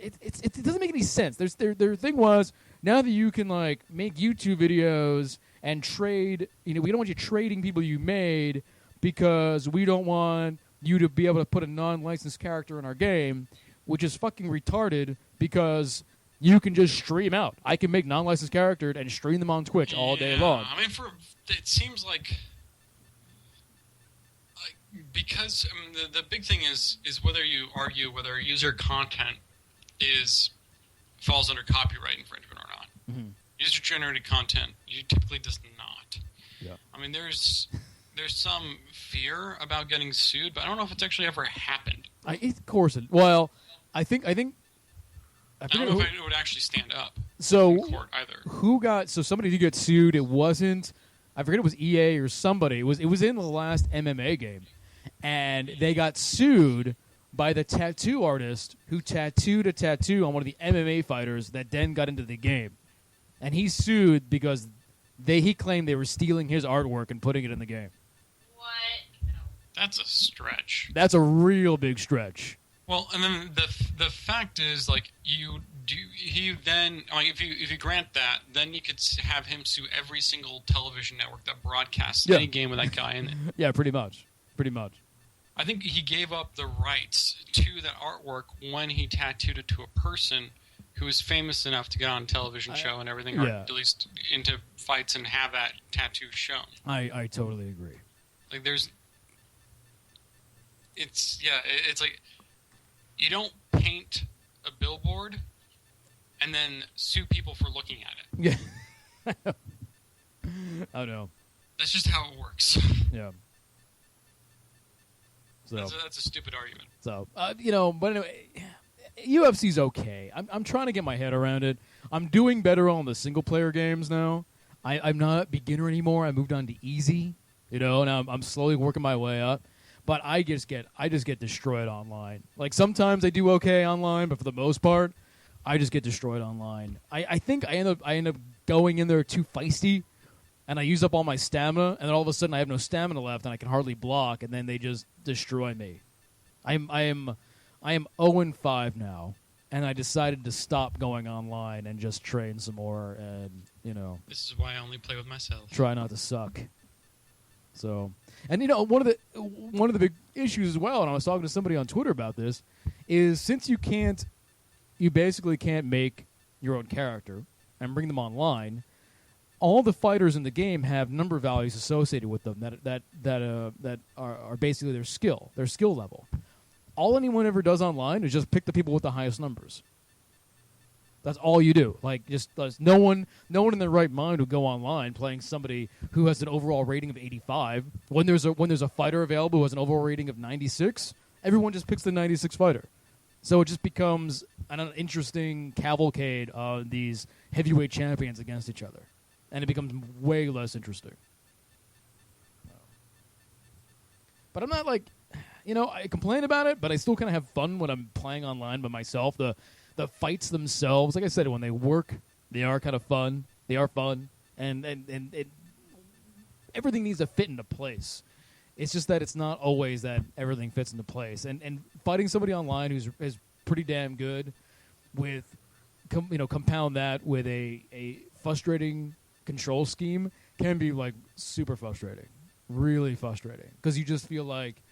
It doesn't make any sense. Their thing was, now that you can make YouTube videos and trade, we don't want you trading people you made because we don't want you to be able to put a non-licensed character in our game, which is fucking retarded because you can just stream out. I can make non-licensed characters and stream them on Twitch all day long. I mean, it seems like because the big thing is whether you argue whether user content falls under copyright infringement or not. Mm-hmm. User-generated content typically does not. Yeah. I mean, there's some fear about getting sued, but I don't know if it's actually ever happened. Of course. Well, I think. I don't know if it would actually stand up in court either. Somebody did get sued. It wasn't. I forget it was EA or somebody. It was in the last MMA game, and they got sued by the tattoo artist who tattooed a tattoo on one of the MMA fighters that then got into the game. And he sued because he claimed they were stealing his artwork and putting it in the game. What? No. That's a stretch. That's a real big stretch. Well, and then the fact is, if you grant that, then you could have him sue every single television network that broadcasts any game with that guy in it. Yeah, pretty much. I think he gave up the rights to that artwork when he tattooed it to a person who was famous enough to get on a television show and everything, or at least into fights and have that tattoo shown. I totally agree. Like, it's like, you don't paint a billboard and then sue people for looking at it. Yeah. I know. That's just how it works. Yeah. So that's a stupid argument. So, but anyway, UFC's okay. I'm trying to get my head around it. I'm doing better on the single-player games now. I'm not beginner anymore. I moved on to easy, and I'm slowly working my way up. But I just get destroyed online. Like, sometimes I do okay online, but for the most part, I just get destroyed online. I think I end up going in there too feisty, and I use up all my stamina, and then all of a sudden I have no stamina left, and I can hardly block, and then they just destroy me. I am 0-5 now, and I decided to stop going online and just train some more, and This is why I only play with myself. Try not to suck. So, and one of the big issues as well, and I was talking to somebody on Twitter about this, is since you basically can't make your own character and bring them online, all the fighters in the game have number values associated with them that are basically their skill level. All anyone ever does online is just pick the people with the highest numbers. That's all you do. Like, just no one in their right mind would go online playing somebody who has an overall rating of 85. When there's a fighter available who has an overall rating of 96, everyone just picks the 96 fighter. So it just becomes an interesting cavalcade of these heavyweight champions against each other, and it becomes way less interesting. But I'm not I complain about it, but I still kind of have fun when I'm playing online by myself. The fights themselves, like I said, when they work, they are kind of fun. They are fun, and everything needs to fit into place. It's just that it's not always that everything fits into place. And fighting somebody online who's is pretty damn good with, compound that with a frustrating control scheme can be like super frustrating, really frustrating, because you just feel like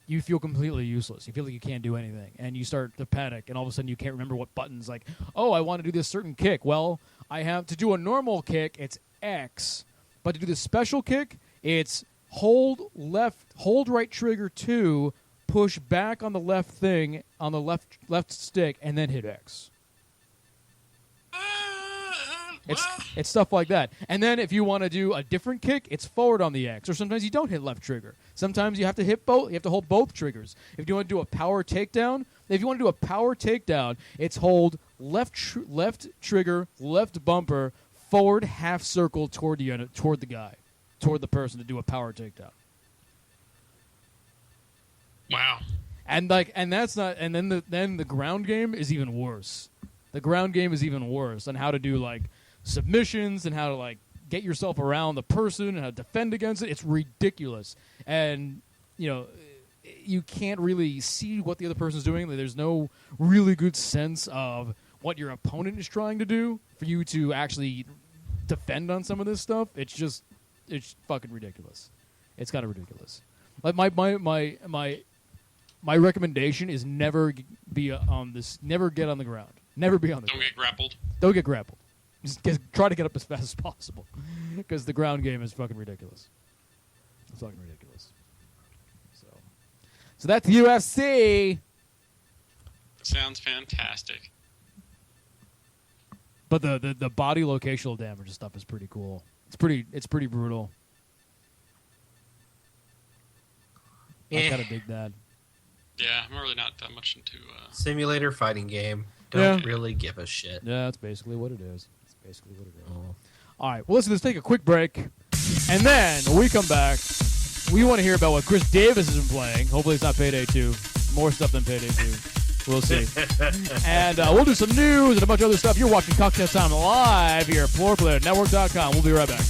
you feel completely useless. You feel like you can't do anything, and you start to panic, and all of a sudden you can't remember what buttons. Like, oh, I want to do this certain kick. Well, I have to do a normal kick. It's X, but to do the special kick, it's hold right trigger 2, push back on the left thing on the left stick, and then hit X. It's stuff like that. And then if you want to do a different kick, it's forward on the X. Or sometimes you don't hit left trigger. Sometimes you have to hit both. You have to hold both triggers. If you want to do a power takedown, it's hold left trigger, left bumper, forward half circle toward the guy, toward the person to do a power takedown. Wow. And that's not. And then the ground game is even worse. The ground game is even worse on how to do like submissions and how to like get yourself around the person and how to defend against it. It's ridiculous, and you can't really see what the other person's doing. There's no really good sense of what your opponent is trying to do for you to actually defend on some of this stuff. It's fucking ridiculous. It's kind of ridiculous. Like my recommendation is never be on this. Never get on the ground. Never be on the ground. Don't get grappled. Don't get grappled. Just try to get up as fast as possible, because the ground game is fucking ridiculous. It's fucking ridiculous. So that's UFC. Sounds fantastic. But the body locational damage and stuff is pretty cool. It's pretty brutal. I kind of dig that. Yeah, I'm really not that much into. Simulator fighting game. Don't really give a shit. Yeah, that's basically what it is. All right, well, let's take a quick break. And then when we come back, we want to hear about what Chris Davis has been playing. Hopefully it's not Payday 2. More stuff than Payday 2. We'll see. And we'll do some news and a bunch of other stuff. You're watching Cocktail Time live here at FloorPlayerNetwork.com. We'll be right back.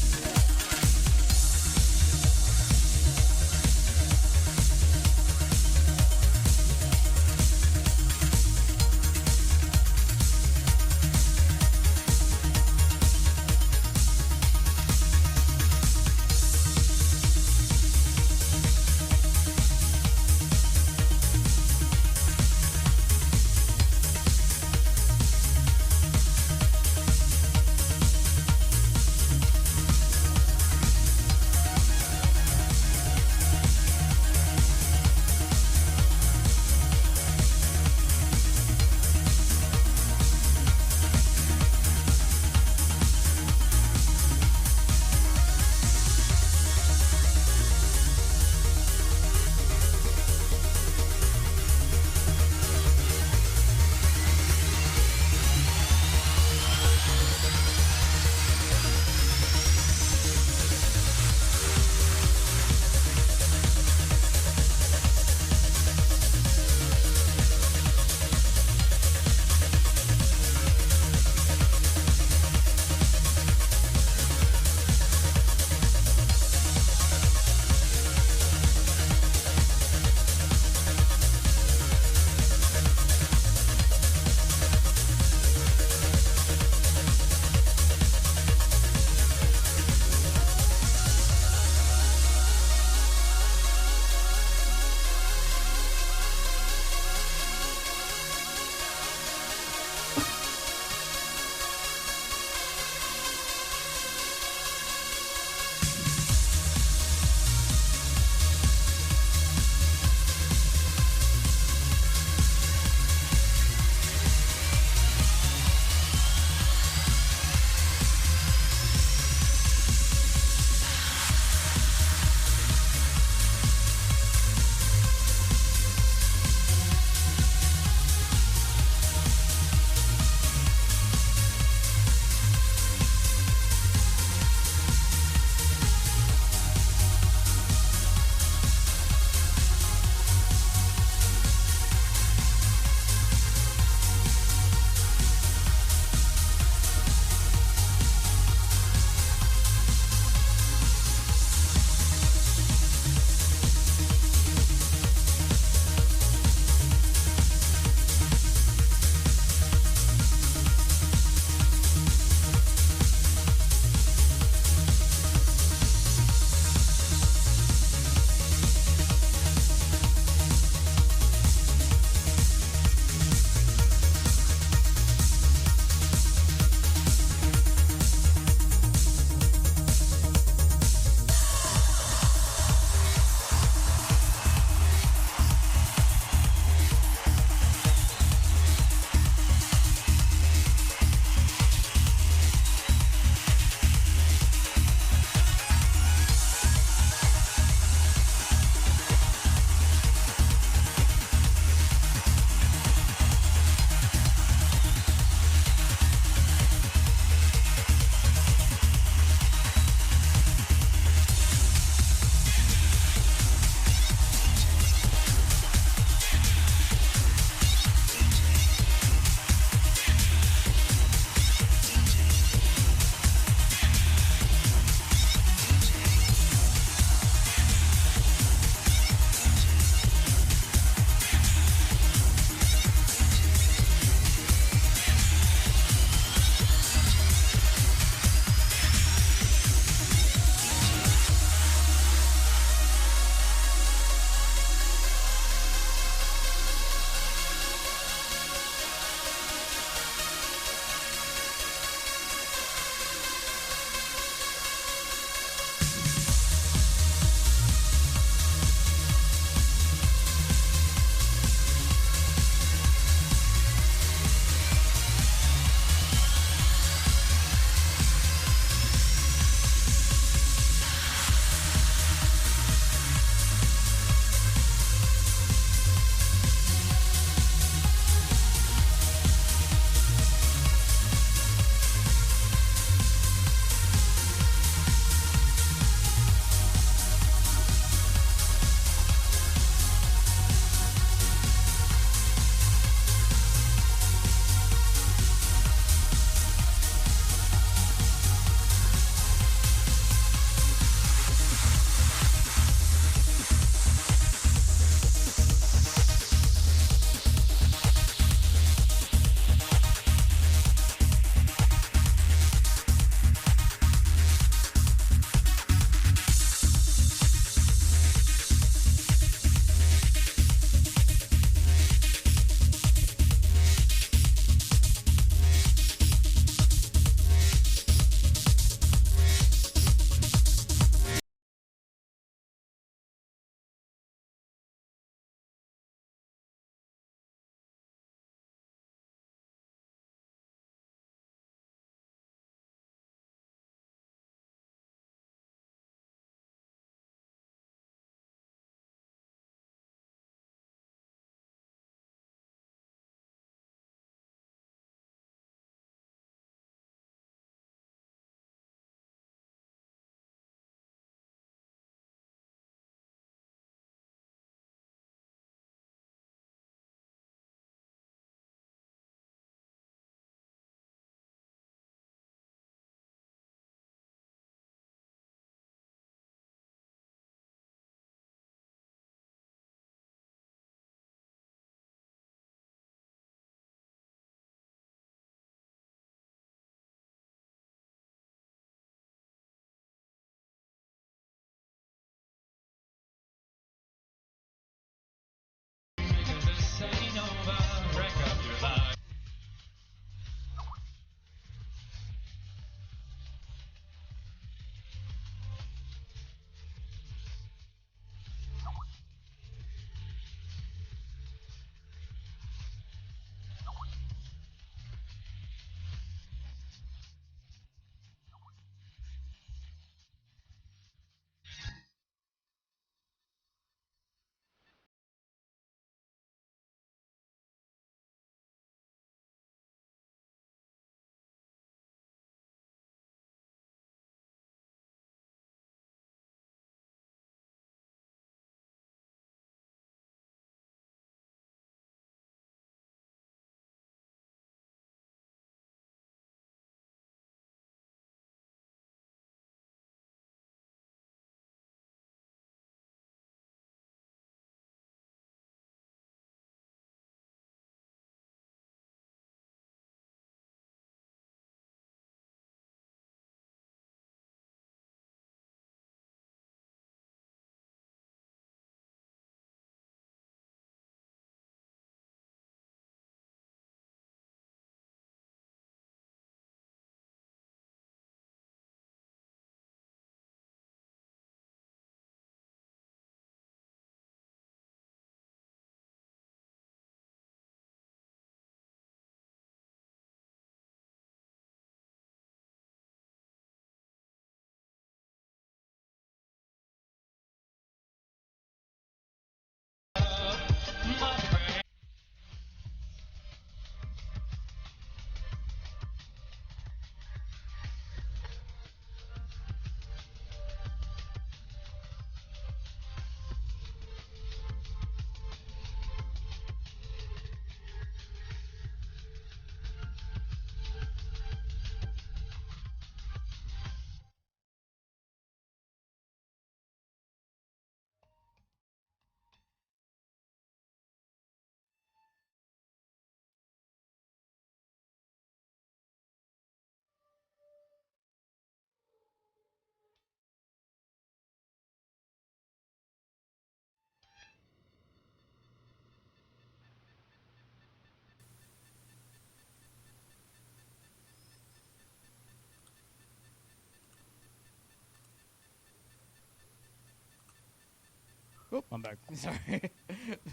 Oh, I'm back. Sorry.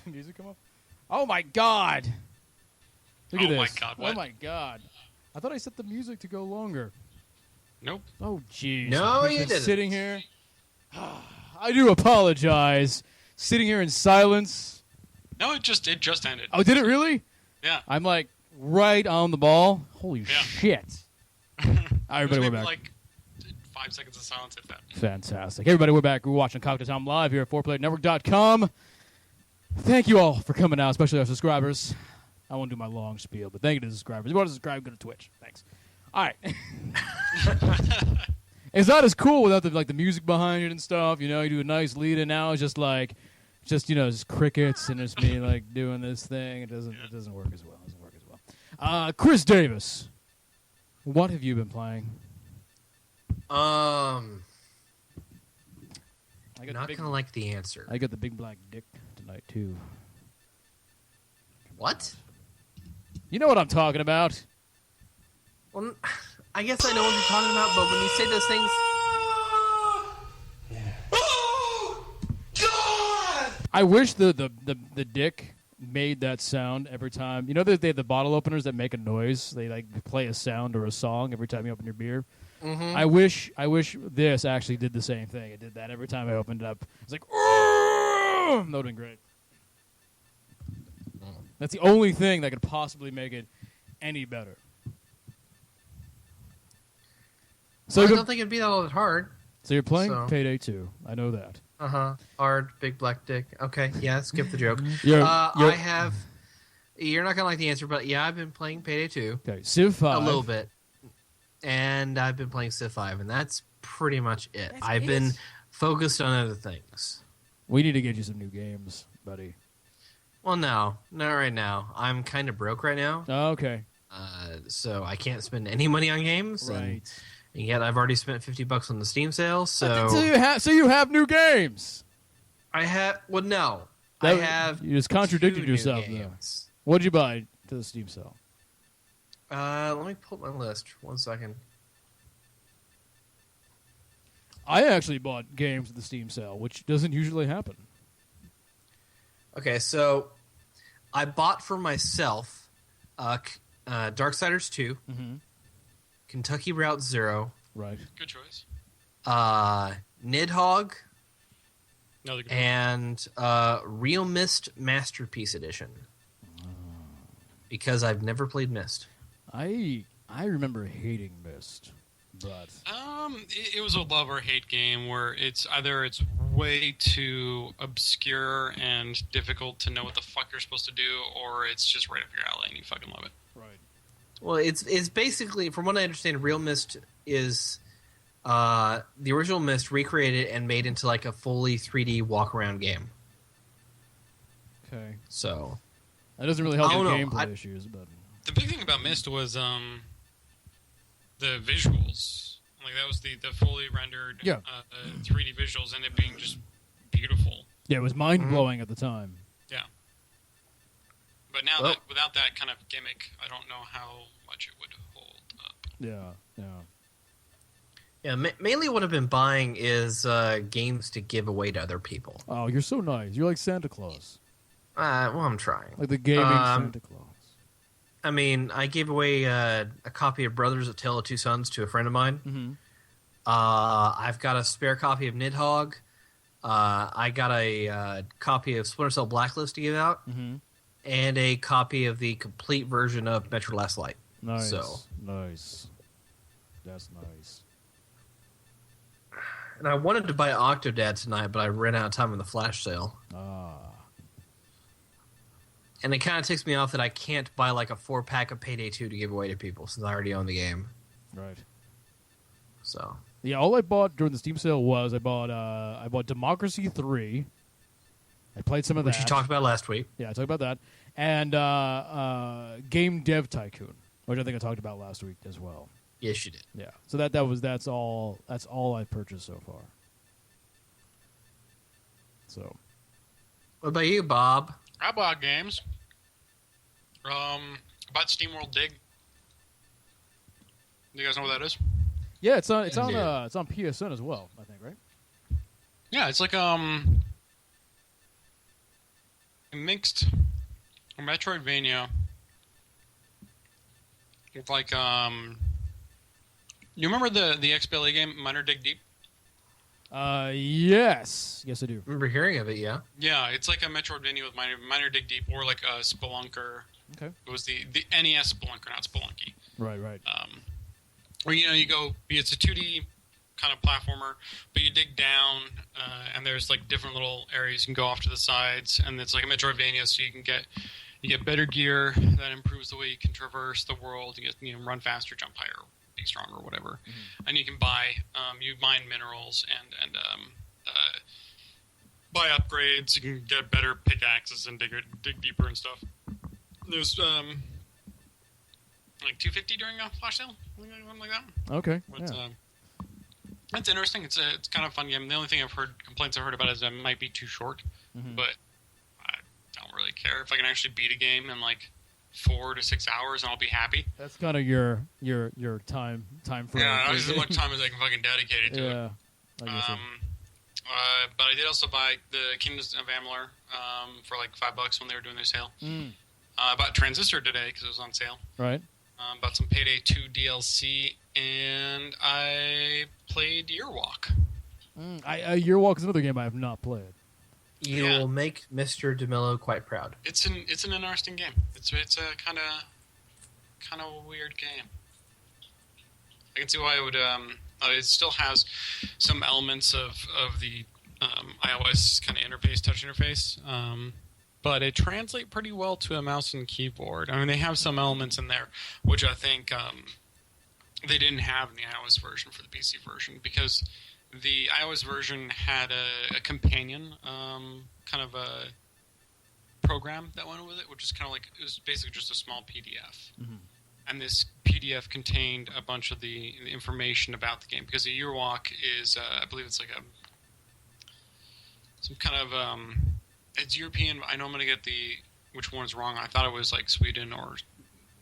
Music come up. Oh my God! Look at this. Oh my God! What? Oh my God! I thought I set the music to go longer. Nope. Oh jeez. No, you Just didn't. Sitting here. I do apologize. Sitting here in silence. No, it just ended. Oh, did it really? Yeah. I'm like right on the ball. Holy Yeah. shit! All right, everybody, we're Maybe back. like 5 seconds of silence if that. Fantastic. Everybody, we're back. We're watching Cocktail Time live here at 4PlayNetwork.com. Thank you all for coming out, especially our subscribers. I won't do my long spiel, but thank you to the subscribers. If you want to subscribe, go to Twitch. Thanks. All right. It's not as cool without the music behind it and stuff. You know, you do a nice lead, and now it's just just crickets and it's me like doing this thing. It doesn't work as well. Chris Davis, what have you been playing? Not I got gonna like the answer. I got the big black dick tonight too. What? You know what I'm talking about. Well, I guess I know what you're talking about, but when you say those things, I wish the dick made that sound every time. You know that they have the bottle openers that make a noise. They like play a sound or a song every time you open your beer. mm-hmm. I wish this actually did the same thing. It did that every time I opened it up. It's like, that would have been great. That's the only thing that could possibly make it any better. So I don't think it'd be that all that hard. So you're playing So. Payday 2. I know that. Hard, big black dick. Okay, yeah, skip the joke. You're- I have. You're not gonna like the answer, but yeah, I've been playing Payday 2 Okay, Civ 5. a little bit, and I've been playing Civ 5, and that's pretty much it. I've been focused on other things. We need to get you some new games, buddy. Well, no, not right now. I'm kind of broke right now, Oh, okay. so I can't spend any money on games. And yet I've already spent $50 on the Steam sale, so So you have new games. I have. Well, no, I have. You just contradicted 2 new yourself, though. games. What'd you buy to the Steam sale? Let me pull up my list. 1 second. I actually bought games at the Steam sale, which doesn't usually happen. Okay, so I bought for myself Darksiders 2, Mm-hmm. Kentucky Route Zero, Right. Good choice. Nidhogg, Another good and Real Mist Masterpiece Edition. Because I've never played Mist. I remember hating Myst, but It was a love or hate game where it's way too obscure and difficult to know what the fuck you're supposed to do, or it's just right up your alley and you fucking love it. right. Well, it's basically, from what I understand, Real Mist is the original Mist recreated and made into like a fully 3D walk-around game. Okay. So That doesn't really help I with don't know. gameplay issues, but The big thing about Myst was the visuals. Like that was the fully rendered 3D visuals and it being just beautiful. yeah, it was mind blowing at the time. Yeah. But now Well- that without that kind of gimmick, I don't know how much it would hold up. Yeah. yeah, mainly what I've been buying is games to give away to other people. Oh, you're so nice. You're like Santa Claus, Well, I'm trying. like the gaming Santa Claus. I mean, I gave away a copy of Brothers: A Tale of Two Sons to a friend of mine. Mm-hmm. I've got a spare copy of Nidhogg. I got a copy of Splinter Cell Blacklist to give out, Mm-hmm. and a copy of the complete version of Metro Last Light. Nice. So. Nice. That's nice. And I wanted to buy Octodad tonight, but I ran out of time in the flash sale. Ah. And it kind of ticks me off that I can't buy like a 4-pack of Payday 2 to give away to people since I already own the game. Right. So Yeah, all I bought during the Steam sale was I bought Democracy 3. I played some of which that. you talked about last week. Yeah, I talked about that. And Game Dev Tycoon, which I think I talked about last week as well. Yes, you did. Yeah. So that's all I purchased so far. So What about you, Bob? I bought games. I bought SteamWorld Dig. Do you guys know what that is? yeah, it's on Yeah. PSN as well, I think, right? Yeah, it's like mixed a Metroidvania with like you remember the XBLA game Miner Dig Deep? Yes, I do. Remember hearing of it? Yeah. Yeah, it's like a Metroidvania with Miner Dig Deep, or like a Spelunker. Okay. It was the NES Spelunker, not Spelunky. Right. Where you go, it's a 2D kind of platformer, but you dig down, and there's like different little areas you can go off to the sides, and it's like a Metroidvania, so you get better gear that improves the way you can traverse the world. You get run faster, jump higher, be stronger, whatever. Mm-hmm. And you can buy you mine minerals and buy upgrades. You can get better pickaxes and dig deeper and stuff. There's like $250 during a flash sale, something like that. Okay. But, that's interesting. It's kind of a fun game. The only thing complaints I've heard about is that it might be too short, but I don't really care. If I can actually beat a game in like 4 to 6 hours, I'll be happy. That's kind of your time frame. Yeah, that's as much time as I can fucking dedicate it to it. Yeah. But I did also buy the Kingdoms of Amalur for like $5 when they were doing their sale. I bought Transistor today because it was on sale. Right. Bought some Payday 2 DLC, and I played Yearwalk. Yearwalk is another game I have not played. You will make Mr. DeMello quite proud. It's an interesting game. It's a kind of weird game. I can see why it would. It still has some elements of the iOS kind of interface, touch interface. But it translates pretty well to a mouse and keyboard. I mean, they have some elements in there which I think they didn't have in the iOS version for the PC version, because the iOS version had a companion kind of a program that went with it, which is kind of like, it was basically just a small PDF. Mm-hmm. And this PDF contained a bunch of the information about the game, because the Yearwalk is, I believe it's like some kind of... it's European. I know I'm going to get which one's wrong. I thought it was like Sweden or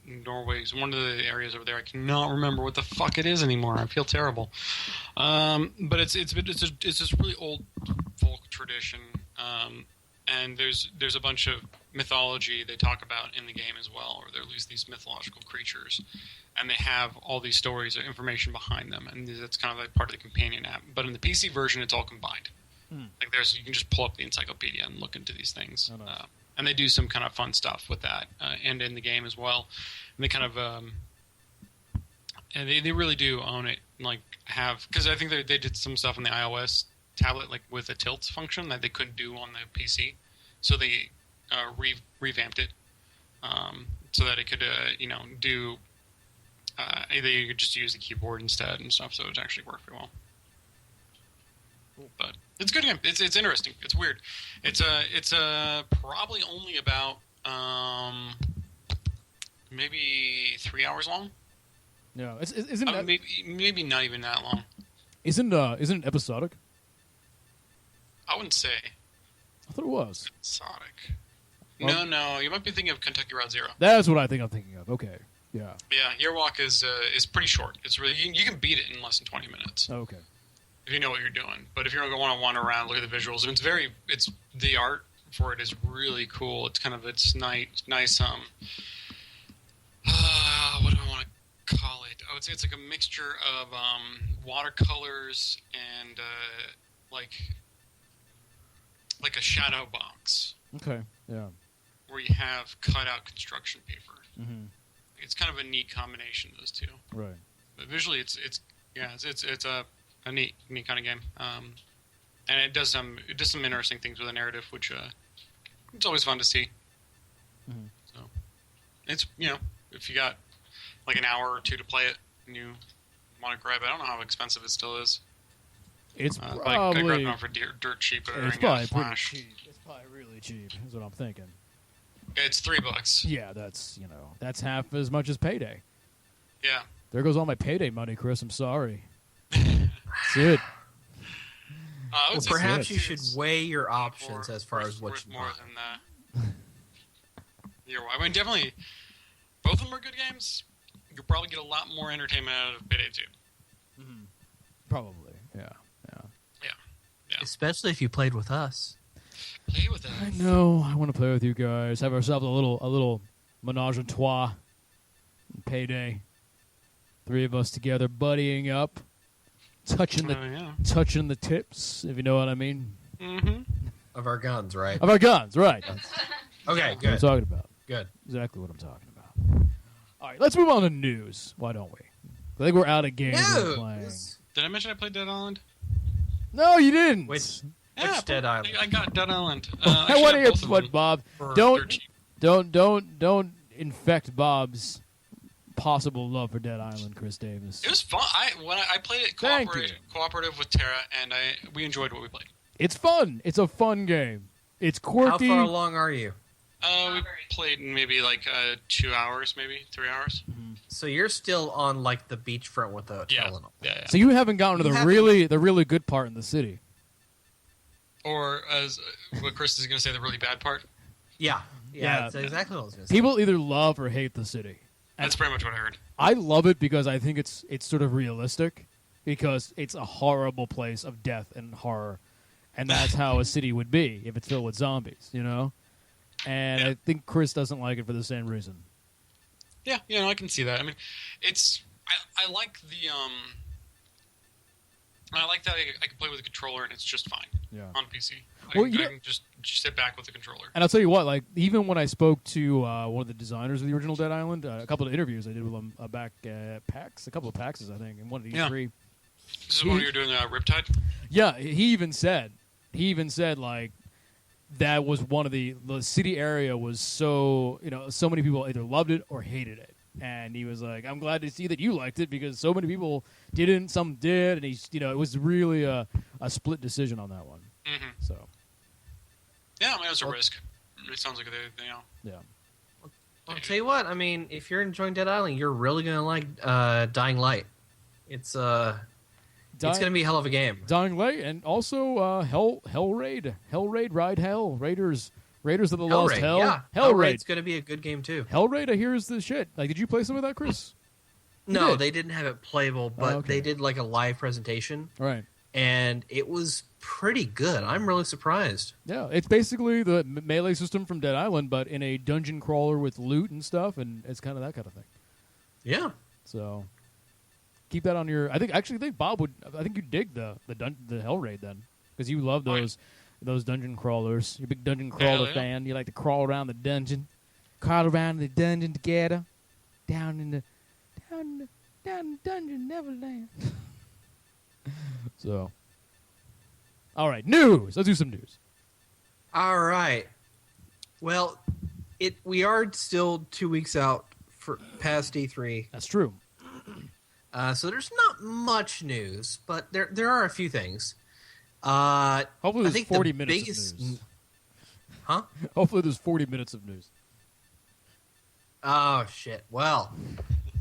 Norway. It's one of the areas over there. I cannot remember what the fuck it is anymore. I feel terrible. But it's this really old folk tradition. And there's a bunch of mythology they talk about in the game as well, or there are at least these mythological creatures, and they have all these stories or information behind them, and that's kind of like part of the companion app. But in the PC version, it's all combined. Like you can just pull up the encyclopedia and look into these things. Oh, nice. And they do some kind of fun stuff with that, and in the game as well. And they kind of, and they really do own it. Like because I think they did some stuff on the iOS tablet, like with a tilt function that they couldn't do on the PC. So they revamped it so that it could, do. Either you could just use the keyboard instead and stuff. So it actually worked pretty well. But it's a good game. It's interesting. It's weird. It's probably only about maybe 3 hours long. Yeah, isn't that, maybe not even that long. Isn't it episodic? I wouldn't say. I thought it was episodic. Well, no, you might be thinking of Kentucky Route Zero. That's what I'm thinking of. Okay, yeah. Yeah, Yearwalk is pretty short. It's really you can beat it in less than 20 minutes. Okay. If you know what you're doing. But if you're going to want to wander around, look at the visuals, it's the art for it is really cool. It's kind of nice. What do I want to call it? I would say it's like a mixture of watercolors and like a shadow box. Okay. Yeah. Where you have cut out construction paper. Mm-hmm. It's kind of a neat combination of those two. Right. But visually, it's a neat kind of game, and it does some interesting things with the narrative, which it's always fun to see. Mm-hmm. So it's if you got like an hour or two to play it and you want to grab it, I don't know how expensive it still is. It's probably I grabbed it on for dirt cheap. It's probably pretty cheap. It's probably really cheap. Is what I'm thinking. It's $3. Yeah, that's half as much as Payday. Yeah. There goes all my Payday money, Chris. I'm sorry. That's it. Well, perhaps you should weigh your options as far as what you more want. than that. I mean, definitely, both of them are good games. You'll probably get a lot more entertainment out of Payday 2. Mm-hmm. Probably, yeah. Yeah. Especially if you played with us. Play with us. I know. I want to play with you guys. Have ourselves a little menage a trois. Payday. 3 of us together, buddying up, touching the tips, if you know what I mean. Mm-hmm. Of our guns, right? Of our guns, right? Okay, That's what good. I'm talking about. Good. Exactly what I'm talking about. All right, let's move on to news. Why don't we? I think we're out of games we're playing. News. Did I mention I played Dead Island? No, you didn't. Which Yeah, Dead Island? I got Dead Island. I want to hear what Bob. for Don't 13. don't infect Bob's possible love for Dead Island, Chris Davis. It was fun. When I played it Thank cooperative with Tara, and we enjoyed what we played. It's fun. It's a fun game. It's How quirky. far along are you? We played maybe like 2 hours, maybe 3 hours. So you're still on like the beachfront with the hotel Yeah. and all. Yeah. So you haven't gotten to You the haven't- really good part in the city. Or as what Chris is going to say, the really bad part. Yeah. Yeah. That's exactly what I was going to say. People either love or hate the city. That's pretty much what I heard. I love it because I think it's sort of realistic, because it's a horrible place of death and horror, and that's how a city would be if it's filled with zombies, you know. And Yeah. I think Chris doesn't like it for the same reason. Yeah, I can see that. I mean, I like the I like that I can play with a controller and it's just fine Yeah. on PC. Well, I you know- can just sit back with the controller. And I'll tell you what, like, even when I spoke to one of the designers of the original Dead Island, a couple of interviews I did with him back at PAX, a couple of PAXs, I think, and one of the E3. This is when you're doing Riptide. Yeah, he even said, like, that was one of the city area was so, so many people either loved it or hated it. And he was like, I'm glad to see that you liked it, because so many people didn't, some did, and he's, it was really a split decision on that one. Mm-hmm. So, Yeah, I mean, it was a risk. It sounds like yeah. I'll tell you what. I mean, if you're enjoying Dead Island, you're really going to like Dying Light. It's going to be a hell of a game. Dying Light, and also Hell Raid, Ride Hell, Raiders of the Lost Hellraid, Hell, yeah. Hell Raid. Hellraid's going to be a good game too. Hell Raid, I hear, is the shit. Like, did you play some of that, Chris? No, did. they didn't have it playable, but okay. they did like a live presentation, Right. and it was pretty good. I'm really surprised. Yeah, it's basically the melee system from Dead Island, but in a dungeon crawler with loot and stuff, and it's kind of that kind of thing. Yeah. So keep that on your. I think Bob would. I think you dig the Hell Raid then, because you love those dungeon crawlers. You're a big dungeon crawler fan. You like to crawl around the dungeon together, down in the dungeon Neverland. So, all right, news. Let's do some news. All right. Well, we are still 2 weeks out for past E3. That's true. So there's not much news, but there are a few things. Hopefully, I there's think 40 the minutes biggest, of news. Huh? Hopefully, there's 40 minutes of news. Oh shit. Well,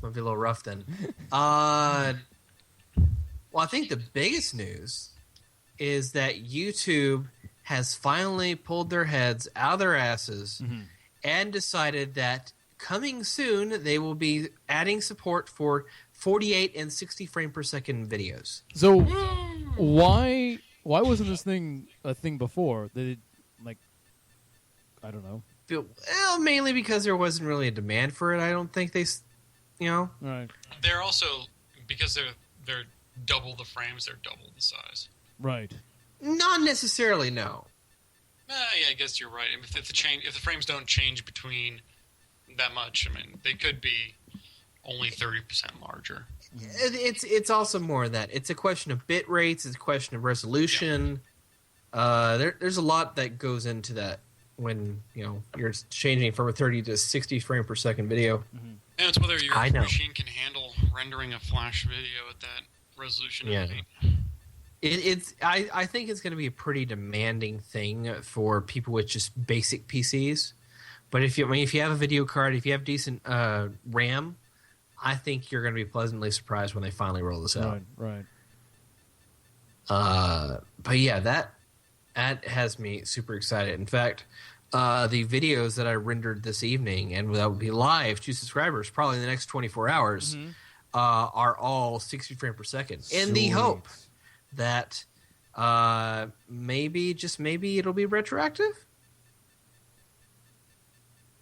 might be a little rough then. Well, I think the biggest news is that YouTube has finally pulled their heads out of their asses and decided that coming soon they will be adding support for 48 and 60 frame per second videos. So, why wasn't this thing a thing before? I don't know. Well, mainly because there wasn't really a demand for it. I don't think All right. They're also, because they're double the frames, they're double the size. Right. Not necessarily, no. Yeah, I guess you're right. If the frames don't change between that much, I mean, they could be only 30% larger. It's also more than that. It's a question of bit rates. It's a question of resolution. There's a lot that goes into that when you're changing from a 30 to 60 frame per second video. And it's whether your I know. machine can handle rendering a flash video at that resolution. Yeah. I think it's going to be a pretty demanding thing for people with just basic PCs. But if you have a video card, if you have decent RAM, I think you're going to be pleasantly surprised when they finally roll this out. Right. But yeah, that has me super excited. In fact, the videos that I rendered this evening and that will be live to subscribers probably in the next 24 hours are all 60 frames per second. In the hope that Maybe, just maybe, it'll be retroactive.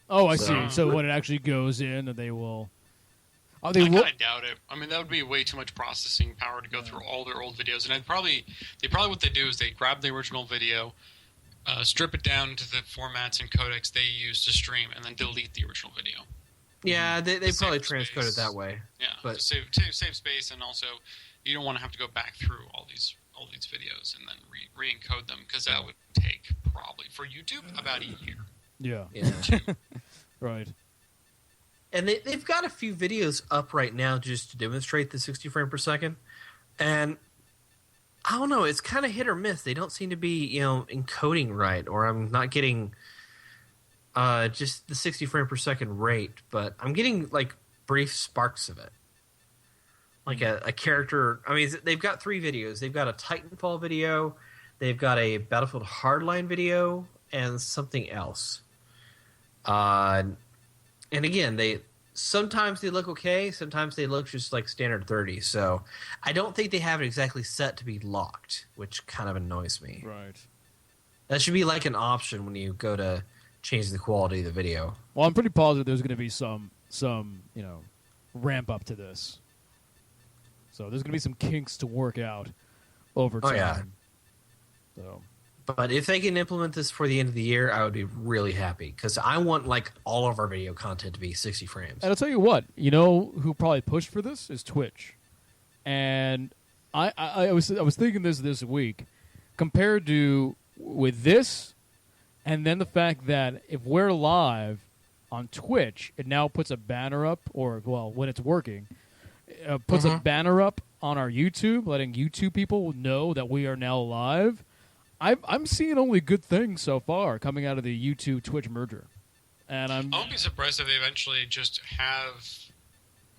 Oh, I So- see. So when it actually goes in, they will. Oh, I they kind will. of doubt it. I mean, that would be way too much processing power to go through all their old videos. And they probably what they do is they grab the original video, strip it down to the formats and codecs they use to stream, and then delete the original video. Yeah, they To probably save transcode it space. that way. Yeah, But- to save space, and also you don't want to have to go back through all these videos and then re-encode them, because that would take probably for YouTube about a year. Yeah. Yeah. Right. And they've got a few videos up right now just to demonstrate the 60 frame per second. And I don't know, it's kind of hit or miss. They don't seem to be, encoding right, or I'm not getting just the 60 frame per second rate, but I'm getting like brief sparks of it. Like a character. I mean, they've got 3 videos. They've got a Titanfall video, they've got a Battlefield Hardline video, and something else. And again, sometimes they look okay, sometimes they look just like standard 30. So I don't think they have it exactly set to be locked, which kind of annoys me. Right. That should be like an option when you go to change the quality of the video. Well, I'm pretty positive there's going to be some ramp up to this. So there's going to be some kinks to work out over time. Oh, yeah. So. But if they can implement this for the end of the year, I would be really happy, because I want like all of our video content to be 60 frames. And I'll tell you what, who probably pushed for this is Twitch. And I was thinking this week, compared to with this, and then the fact that if we're live on Twitch, it now puts a banner up, or when it's working, puts a banner up on our YouTube, letting YouTube people know that we are now live. I'm seeing only good things so far coming out of the YouTube Twitch merger, and I won't be surprised if they eventually just have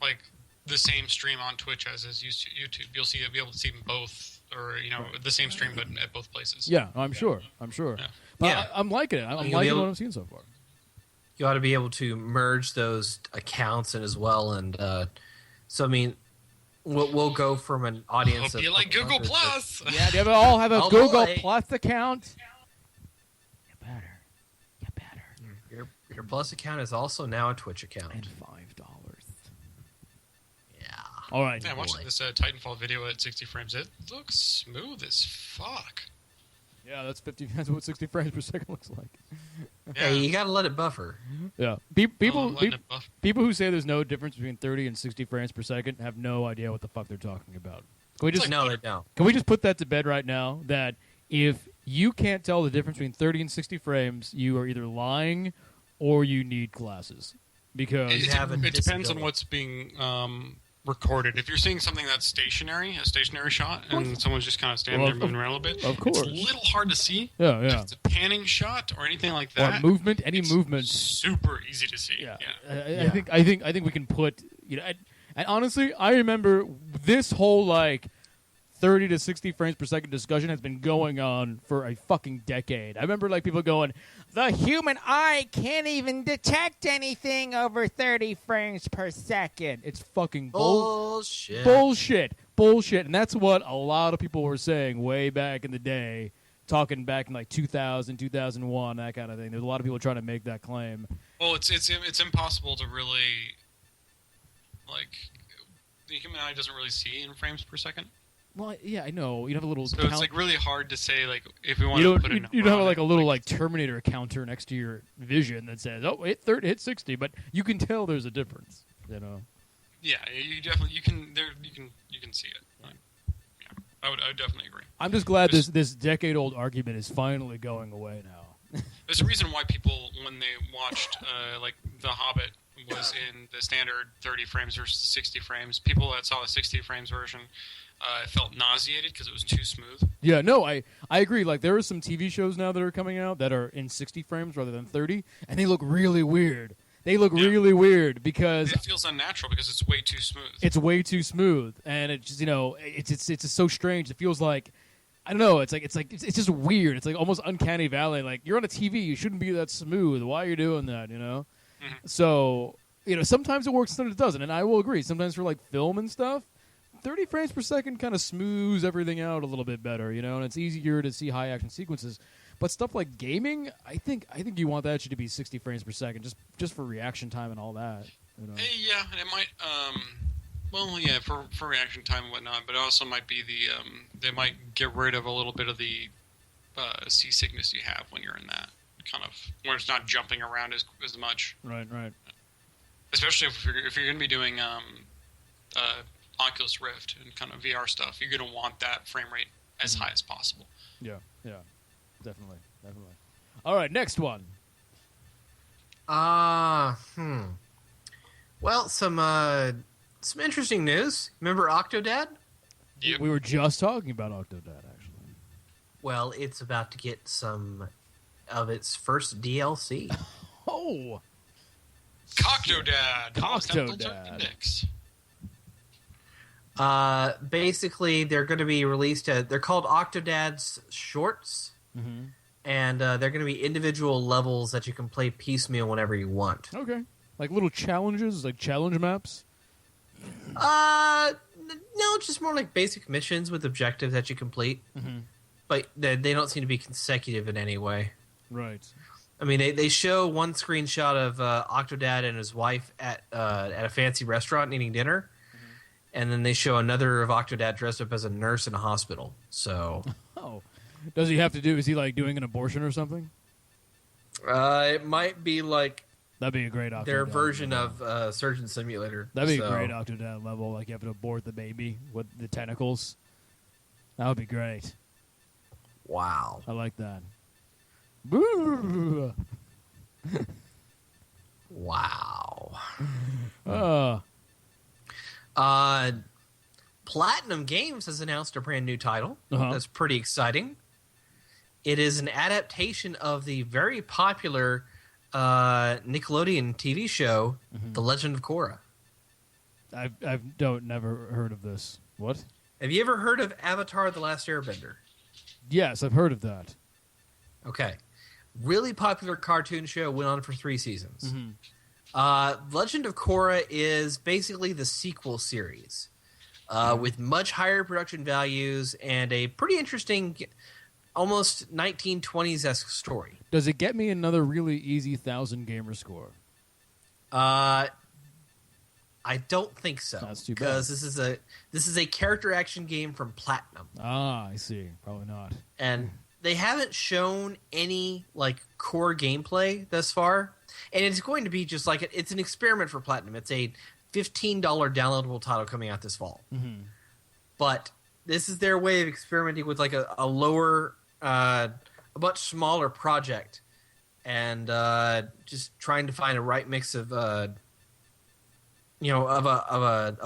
like the same stream on Twitch as YouTube. You'll be able to see them both, or the same stream but at both places. Yeah, I'm sure. Yeah. But Yeah. I'm liking it. I'm You'll be liking able- what I'm seeing so far. You ought to be able to merge those accounts in as well, and so I mean, we'll go from an audience. Hope of you like Google 100 to- Plus. Yeah, do you all have a Oh, Google boy. Plus account? You better. Your Plus account is also now a Twitch account. And $5. Yeah. All right. Yeah, watching this Titanfall video at 60 frames, it looks smooth as fuck. Yeah, that's 50. That's what 60 frames per second looks like. Yeah. Hey, you gotta let it buffer. Yeah, I'm people letting it buff. people who say there's no difference between 30 and 60 frames per second have no idea what the fuck they're talking about. Can we just No, they don't. Can we just put that to bed right now? That if you can't tell the difference between 30 and 60 frames, you are either lying or you need glasses. Because You have a It depends on disability. what's being recorded. If you're seeing something that's a stationary shot, and someone's just kind of standing Well, there moving around a little bit, of course. it's a little hard to see. yeah, If yeah. it's a panning shot or anything like Or that, movement, any it's movement. super easy to see. Yeah, Yeah. I think we can put and honestly, I remember this whole 30 to 60 frames per second discussion has been going on for a fucking decade. I remember people going, the human eye can't even detect anything over 30 frames per second. It's fucking Bullshit. bullshit, and that's what a lot of people were saying way back in the day, talking back in 2000, 2001, that kind of thing. There's a lot of people trying to make that claim. Well, it's impossible to really the human eye doesn't really see in frames per second. Well, yeah, I know. You have a little. So count- it's really hard to say if we want you to put don't. in. You don't have a little Terminator counter next to your vision that says, "Oh, hit 60," but you can tell there's a difference. Yeah, you definitely you can see it. Yeah, I would definitely agree. I'm just glad There's- this decade-old argument is finally going away now. There's a reason why people, when they watched The Hobbit, was in the standard 30 frames versus 60 frames. People that saw the 60 frames version felt nauseated because it was too smooth. Yeah, no, I agree. There are some TV shows now that are coming out that are in 60 frames rather than 30, and they look really weird. They look really weird because It feels unnatural because it's way too smooth. it's way too smooth, and it's just it's just so strange. It feels like I don't know. It's just weird. It's almost uncanny valley. You're on a TV, you shouldn't be that smooth. Why are you doing that? So sometimes it works, sometimes it doesn't, and I will agree. Sometimes for film and stuff, 30 frames per second kind of smooths everything out a little bit better, and it's easier to see high action sequences. But stuff like gaming, I think you want that shit to be 60 frames per second, just for reaction time and all that. Yeah, and it might. For reaction time and whatnot, but it also might be they might get rid of a little bit of the seasickness you have when you're in that kind of where it's not jumping around as much. Right. Especially if you're going to be doing Oculus Rift and kind of VR stuff, you're going to want that frame rate as high as possible. Yeah, definitely. All right, next one. Well, some interesting news. Remember Octodad? Yep. We were just talking about Octodad, actually. Well, it's about to get some of its first DLC. Oh! Coctodad. Coctodad. Basically, they're going to be released. They're called Octodad's Shorts, and they're going to be individual levels that you can play piecemeal whenever you want. Okay. Like little challenges, like challenge maps? No, just more like basic missions with objectives that you complete. But they don't seem to be consecutive in any way. Right. I mean, they show one screenshot of Octodad and his wife at a fancy restaurant eating dinner, and then they show another of Octodad dressed up as a nurse in a hospital. So, oh, does he have to do? Is he like doing an abortion or something? It might be like that'd be a great Octodad their version level. of Surgeon Simulator. That'd be a great Octodad level. Like you have to abort the baby with the tentacles. That would be great. Wow, I like that. Boo! Wow. Platinum Games has announced a brand new title. That's pretty exciting. It is an adaptation of the very popular Nickelodeon TV show, The Legend of Korra. I've never heard of this. What? Have you ever heard of Avatar: The Last Airbender? Yes, I've heard of that. Okay. Really popular cartoon show, went on for 3 seasons. Legend of Korra is basically the sequel series with much higher production values and a pretty interesting, almost 1920s-esque story. Does it get me another really easy 1,000 gamer score? I don't think so. That's too bad. Because this is a character action game from Platinum. Ah, I see. Probably not. And they haven't shown any like core gameplay thus far, and it's going to be just like it's an experiment for Platinum. It's a $15 downloadable title coming out this fall, but this is their way of experimenting with like a lower, a much smaller project, and just trying to find a right mix of a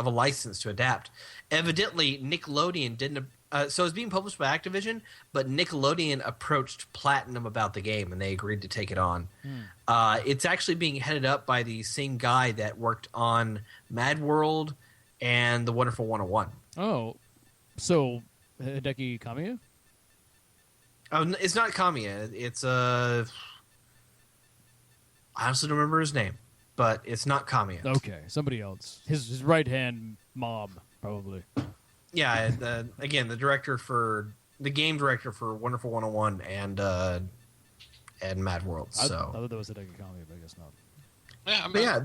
license to adapt. Evidently, Nickelodeon didn't. So it's being published by Activision, but Nickelodeon approached Platinum about the game, and they agreed to take it on. It's actually being headed up by the same guy that worked on Mad World and The Wonderful 101. Oh, so Hideki Kamiya? It's not Kamiya. It's I honestly don't remember his name, but it's not Kamiya. Okay, somebody else. His right hand mob, probably. Yeah, again, the game director for Wonderful 101 and Mad World. So I thought that was Hideki Kamiya, but I guess not. Yeah,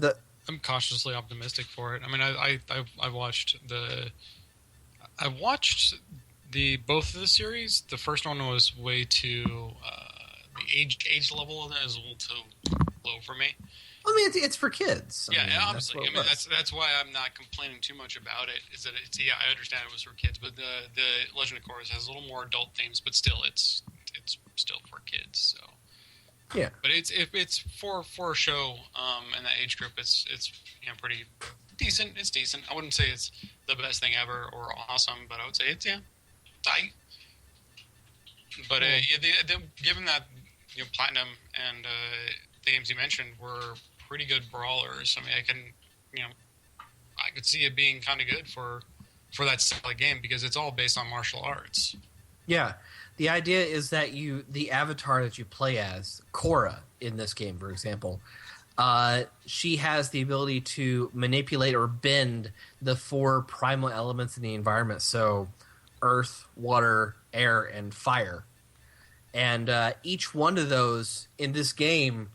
I'm cautiously optimistic for it. I mean, I watched both of the series. The first one was way too the age level of that is a little too low for me. I mean, it's for kids. Obviously. I mean, that's why I'm not complaining too much about it. Is that I understand it was for kids, but the Legend of Korra has a little more adult themes, but still, it's still for kids. So yeah. But it's for a show in that age group, it's pretty decent. It's decent. I wouldn't say it's the best thing ever or awesome, but I would say it's tight. But given that Platinum and the games you mentioned were pretty good brawlers. I mean, I could see it being kind of good for that style of game because it's all based on martial arts. Yeah. The idea is that the avatar that you play as, Korra in this game, for example, She has the ability to manipulate or bend the 4 primal elements in the environment. So earth, water, air, and fire. And each one of those in this game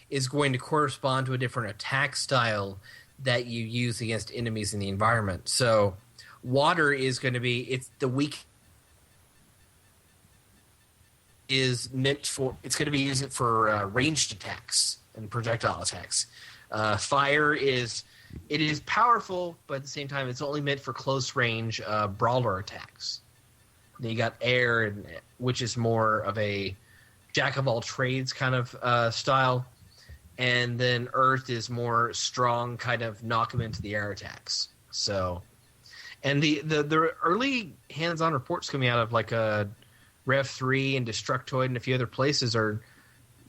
is going to correspond to a different attack style that you use against enemies in the environment. So water is going to be, it's the weak is meant for, it's going to be used for ranged attacks and projectile attacks. Fire is, it is powerful, but at the same time, it's only meant for close range brawler attacks. Then you got air, which is more of a jack of all trades kind of style, and then earth is more strong, kind of knock them into the air attacks. So, and the early hands-on reports coming out of like a Rev 3 and Destructoid and a few other places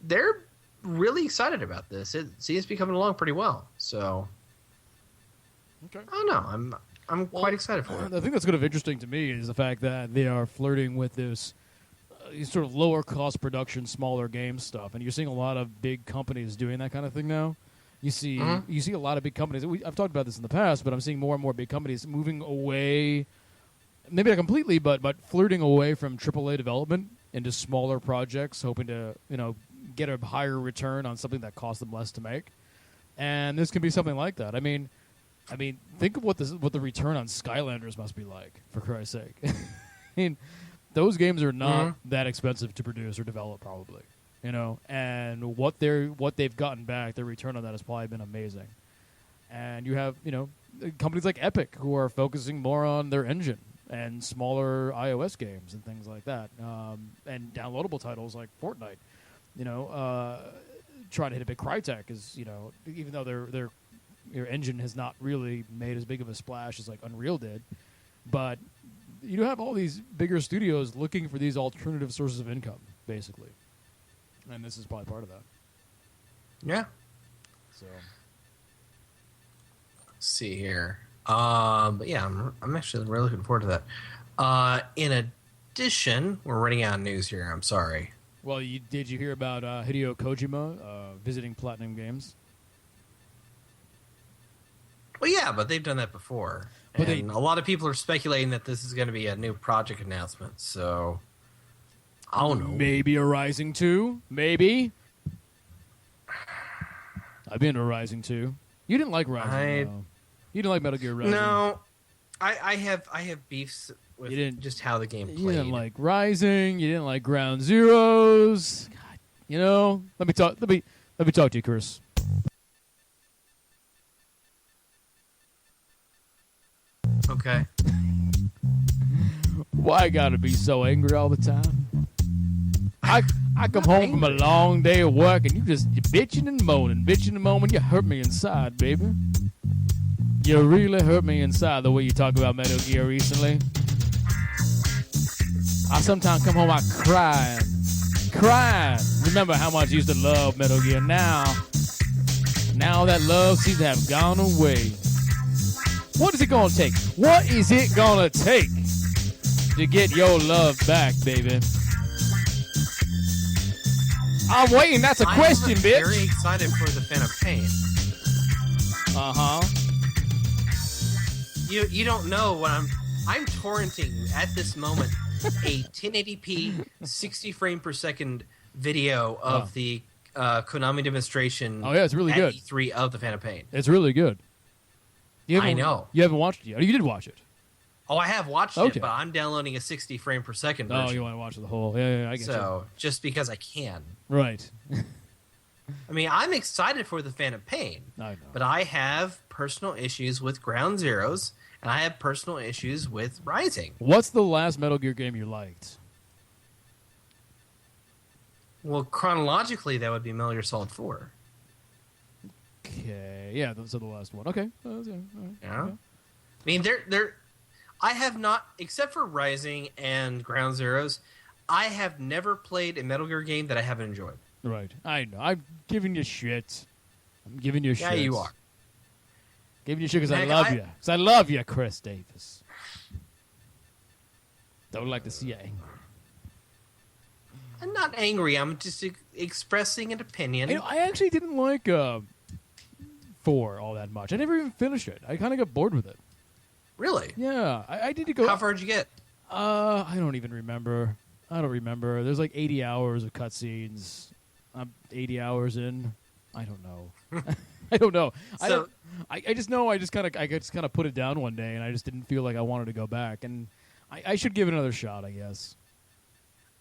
they're really excited about this. It seems to be coming along pretty well. So, Okay. I don't know. I'm quite excited for it. The thing that's kind of interesting to me is the fact that they are flirting with this sort of lower cost production, smaller game stuff, and you're seeing a lot of big companies doing that kind of thing now. You see a lot of big companies. I've talked about this in the past, but I'm seeing more and more big companies moving away. Maybe not completely, but flirting away from AAA development into smaller projects, hoping to get a higher return on something that costs them less to make. And this can be something like that. I mean, think of what the return on Skylanders must be like, for Christ's sake. I mean, those games are not that expensive to produce or develop, probably. And what they've gotten back, their return on that has probably been amazing. And you have companies like Epic who are focusing more on their engine and smaller iOS games and things like that, and downloadable titles like Fortnite. Trying to hit a big Crytek is even though their engine has not really made as big of a splash as like Unreal did, but you have all these bigger studios looking for these alternative sources of income, basically, and this is probably part of that. Yeah. So, let's see here. But yeah, I'm actually really looking forward to that. In addition, we're running out of news here. I'm sorry. Well, did you hear about Hideo Kojima visiting Platinum Games? Well, yeah, but they've done that before. But and a lot of people are speculating that this is going to be a new project announcement. So, I don't know. Maybe a Rising 2? Maybe. I've been to Rising 2. You didn't like Rising, though. You didn't like Metal Gear Rising. No, I have beefs with just how the game played. You didn't like Rising. You didn't like Ground Zeroes. God, let me talk to you, Chris. Okay. Why I gotta be so angry all the time? I come home from a long day of work and you're bitching and moaning. You hurt me inside, baby. You really hurt me inside the way you talk about Metal Gear recently. I sometimes come home, I crying. Remember how much I used to love Metal Gear. Now that love seems to have gone away. What is it gonna take? What is it gonna take to get your love back, baby? I'm waiting. That's a question, bitch. I'm very excited for the Phantom Pain. You don't know what I'm torrenting at this moment a 1080p 60 frame per second video of the Konami demonstration. Oh yeah, it's really good. E3 of the Phantom Pain. It's really good. I know. You haven't watched it yet. You did watch it. Oh, I have watched it, but I'm downloading a 60 frame per second version. Oh, you want to watch the whole? Yeah, I get you. So, just because I can. Right. I mean, I'm excited for the Phantom Pain. I know. But I have personal issues with Ground Zeroes, and I have personal issues with Rising. What's the last Metal Gear game you liked? Well, chronologically, that would be Metal Gear Solid 4. Okay. Yeah, those are the last one. Okay. Yeah. I mean, I have not, except for Rising and Ground Zeroes, I have never played a Metal Gear game that I haven't enjoyed. Right. I know. I'm giving you shit. shit. Yeah, you are. Giving you shit because I love you. Because I love you, Chris Davis. Don't like to see you angry. I'm not angry. I'm just expressing an opinion. I actually didn't like 4 all that much. I never even finished it. I kind of got bored with it. Really? Yeah, I need to go. How far did you get? I don't even remember. I don't remember. There's like 80 hours of cutscenes. I'm 80 hours in. I don't know. I don't know. So, I just know I just kind of put it down one day, and I just didn't feel like I wanted to go back. And I should give it another shot, I guess.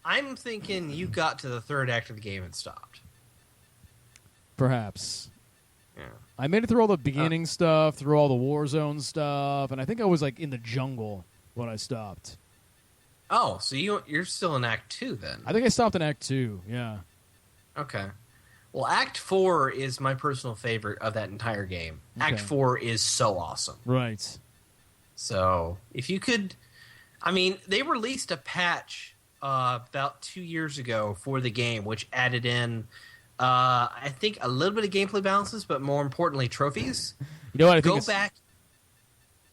I'm thinking you got to the third act of the game and stopped. Perhaps. Yeah. I made it through all the beginning stuff, through all the Warzone stuff, and I think I was like in the jungle when I stopped. Oh, so you're still in Act 2 then? I think I stopped in Act 2, yeah. Okay. Well, Act 4 is my personal favorite of that entire game. Okay. Act 4 is so awesome. Right. So, if you could... I mean, they released a patch about 2 years ago for the game, which added in, I think, a little bit of gameplay balances, but more importantly, trophies. You know what? I think Go back...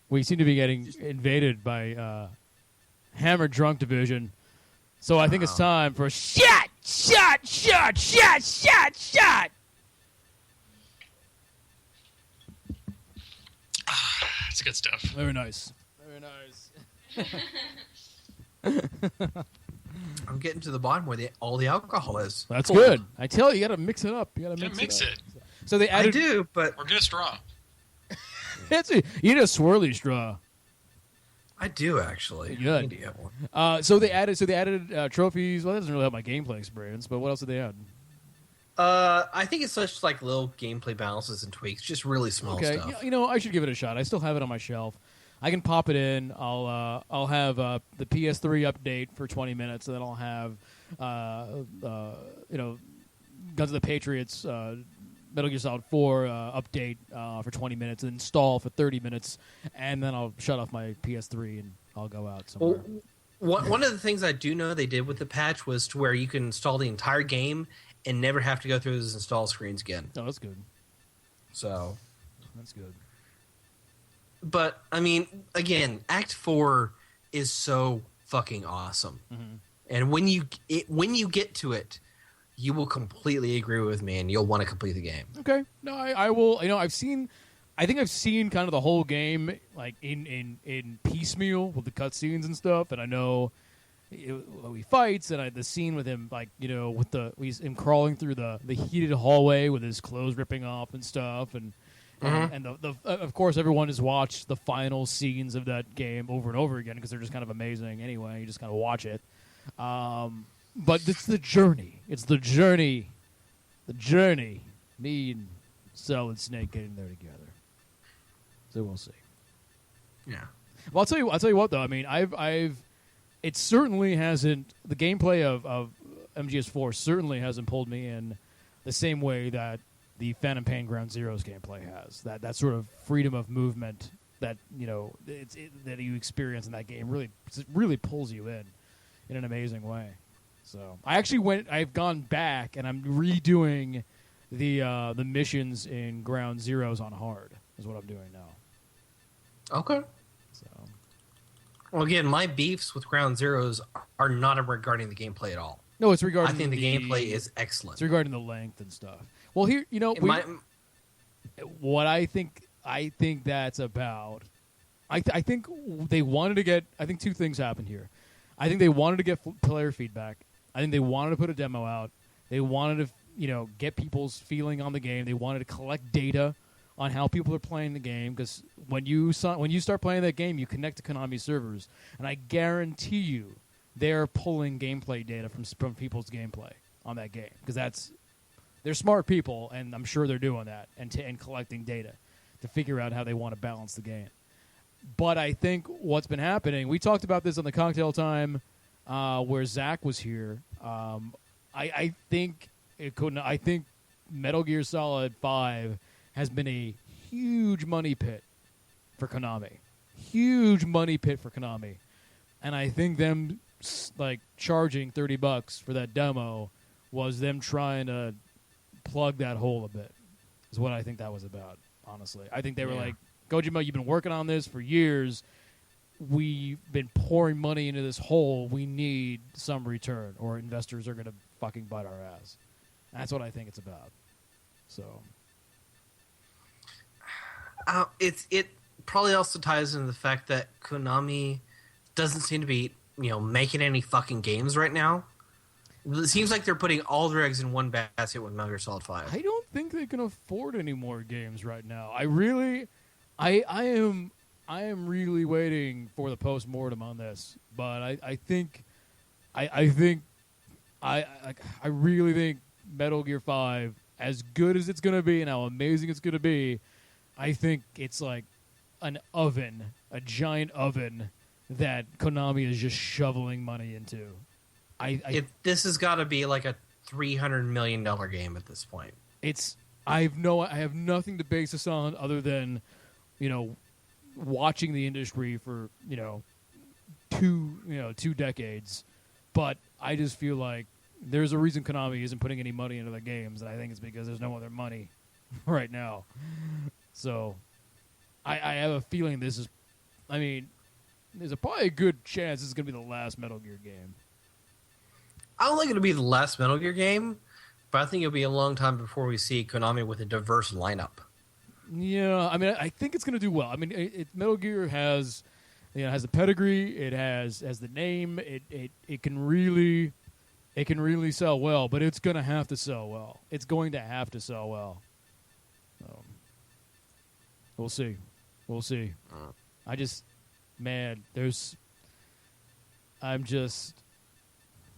We seem to be getting invaded by Hammer Drunk Division. So I think it's time for shot! That's good stuff. Very nice. Very nice. I'm getting to the bottom where all the alcohol is. That's good. I tell you, you got to mix it up. You got to Gotta mix mix it. it. So they I added. do, but... Or get a straw. You need a swirly straw. I do, actually. Good. I need to get one. So they added trophies. Well, that doesn't really help my gameplay experience. But what else did they add? I think it's such like little gameplay balances and tweaks, just really small Okay, stuff. you know, I should give it a shot. I still have it on my shelf. I can pop it in. I'll have the PS3 update for 20 minutes, and then I'll have Guns of the Patriots Metal Gear Solid 4 update for 20 minutes, and install for 30 minutes, and then I'll shut off my PS3 and I'll go out somewhere. Well, one of the things I do know they did with the patch was to where you can install the entire game and never have to go through those install screens again. Oh, that's good. So, That's good. but I mean, again, Act 4 is so fucking awesome, and when you get to it, you will completely agree with me, and you'll want to complete the game. Okay. No, I will. You know, I think I've seen kind of the whole game like in piecemeal with the cutscenes and stuff, and I know he fights, and the scene with him, like, you know, with him crawling through the heated hallway with his clothes ripping off and stuff, and of course everyone has watched the final scenes of that game over and over again because they're just kind of amazing. Anyway, you just kind of watch it. But it's the journey. It's the journey. The journey. Me and Solid Snake getting there together. So we'll see. Yeah. Well, I'll tell you what though. I mean, it certainly hasn't. The gameplay of MGS4 certainly hasn't pulled me in the same way that the Phantom Pain Ground Zeroes gameplay has. That sort of freedom of movement that, you know, that you experience in that game really pulls you in an amazing way. So I've gone back and I'm redoing the missions in Ground Zeroes on hard is what I'm doing now. Okay. So Well, again, my beefs with Ground Zeroes are not regarding the gameplay at all. no, it's regarding. I think the gameplay is excellent. It's regarding the length and stuff. Well, here, you know, what I think that's about. I think they wanted to get. I think two things happened here. I think they wanted to get player feedback. I think they wanted to put a demo out. They wanted to, you know, get people's feeling on the game. They wanted to collect data on how people are playing the game, because when you start playing that game, you connect to Konami servers, and I guarantee you they're pulling gameplay data from people's gameplay on that game, because they're smart people, and I'm sure they're doing that and collecting data to figure out how they want to balance the game. But I think what's been happening, we talked about this on the Cocktail Time where Zach was here. I think Metal Gear Solid 5 has been a huge money pit for Konami. Huge money pit for Konami. And I think them like charging $30 for that demo was them trying to plug that hole a bit. Is what I think that was about, honestly. I think they were like, Kojima, you've been working on this for years. We've been pouring money into this hole. We need some return, or investors are going to fucking bite our ass. That's what I think it's about. So, It probably also ties into the fact that Konami doesn't seem to be making any fucking games right now. It seems like they're putting all their eggs in one basket with Metal Gear Solid 5. I don't think they can afford any more games right now. I am really waiting for the post-mortem on this, but I really think Metal Gear 5, as good as it's going to be and how amazing it's going to be, I think it's like an oven, a giant oven that Konami is just shoveling money into. This has got to be like a $300 million game at this point. I have nothing to base this on other than, watching the industry for, 2 decades. But I just feel like there's a reason Konami isn't putting any money into their games, and I think it's because there's no other money right now. So I have a feeling there's probably a good chance this is going to be the last Metal Gear game. I don't think it'll be the last Metal Gear game, but I think it'll be a long time before we see Konami with a diverse lineup. Yeah, I think it's going to do well. Metal Gear has the pedigree, it has the name, it can really sell well, but it's going to have to sell well. It's going to have to sell well. So, we'll see.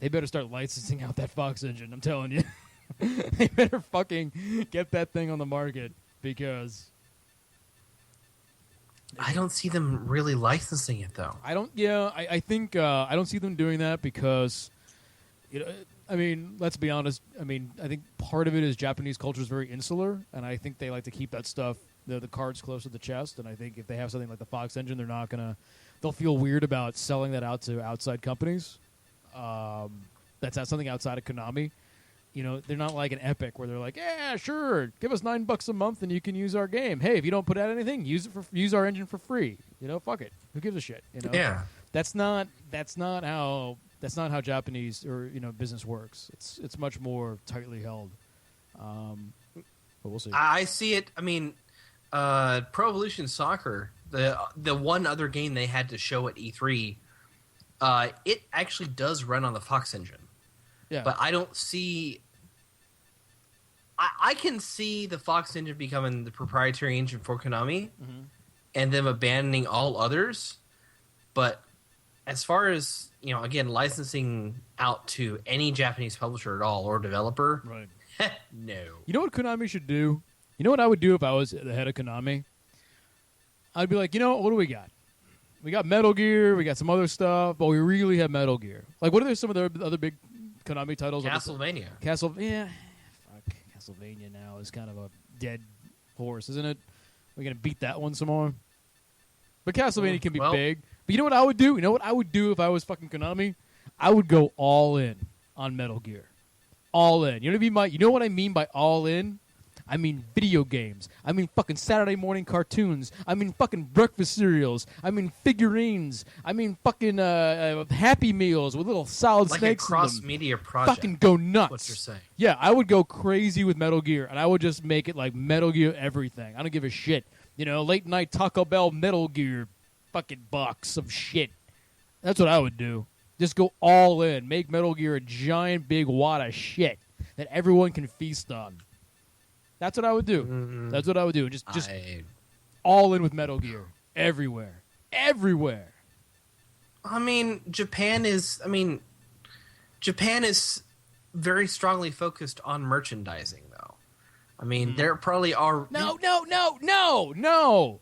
They better start licensing out that Fox engine, I'm telling you. They better fucking get that thing on the market, because I don't see them really licensing it, though. I think I don't see them doing that because, let's be honest. I think part of it is Japanese culture is very insular, and I think they like to keep that stuff, the cards close to the chest. And I think if they have something like the Fox engine, they'll feel weird about selling that out to outside companies. That's something outside of Konami. They're not like an Epic where they're like, yeah, sure, give us $9 a month and you can use our game. Hey, if you don't put out anything, use our engine for free. Fuck it. Who gives a shit? Yeah. That's not how Japanese or business works. It's much more tightly held. But we'll see. I see it. Pro Evolution Soccer, the one other game they had to show at E3, it actually does run on the Fox engine. Yeah. But I don't see. I can see the Fox engine becoming the proprietary engine for Konami, and them abandoning all others. But as far as again, licensing out to any Japanese publisher at all or developer, right? No. You know what Konami should do? You know what I would do if I was the head of Konami? I'd be like, what do we got? We got Metal Gear, we got some other stuff, but we really have Metal Gear. Like, what are some of the other big Konami titles? Castlevania. Castlevania now is kind of a dead horse, isn't it? We're going to beat that one some more. But Castlevania can be big. But you know what I would do? You know what I would do if I was fucking Konami? I would go all in on Metal Gear. All in. You know what I mean by all in? I mean video games. I mean fucking Saturday morning cartoons. I mean fucking breakfast cereals. I mean figurines. I mean fucking Happy Meals with little solid snakes in them. Like a cross-media project. Fucking go nuts. What you're saying. Yeah, I would go crazy with Metal Gear, and I would just make it like Metal Gear everything. I don't give a shit. Late night Taco Bell Metal Gear fucking box of shit. That's what I would do. Just go all in. Make Metal Gear a giant big wad of shit that everyone can feast on. That's what I would do. Mm-hmm. That's what I would do. Just all in with Metal Gear. Everywhere. Japan is very strongly focused on merchandising, though. There probably are... No.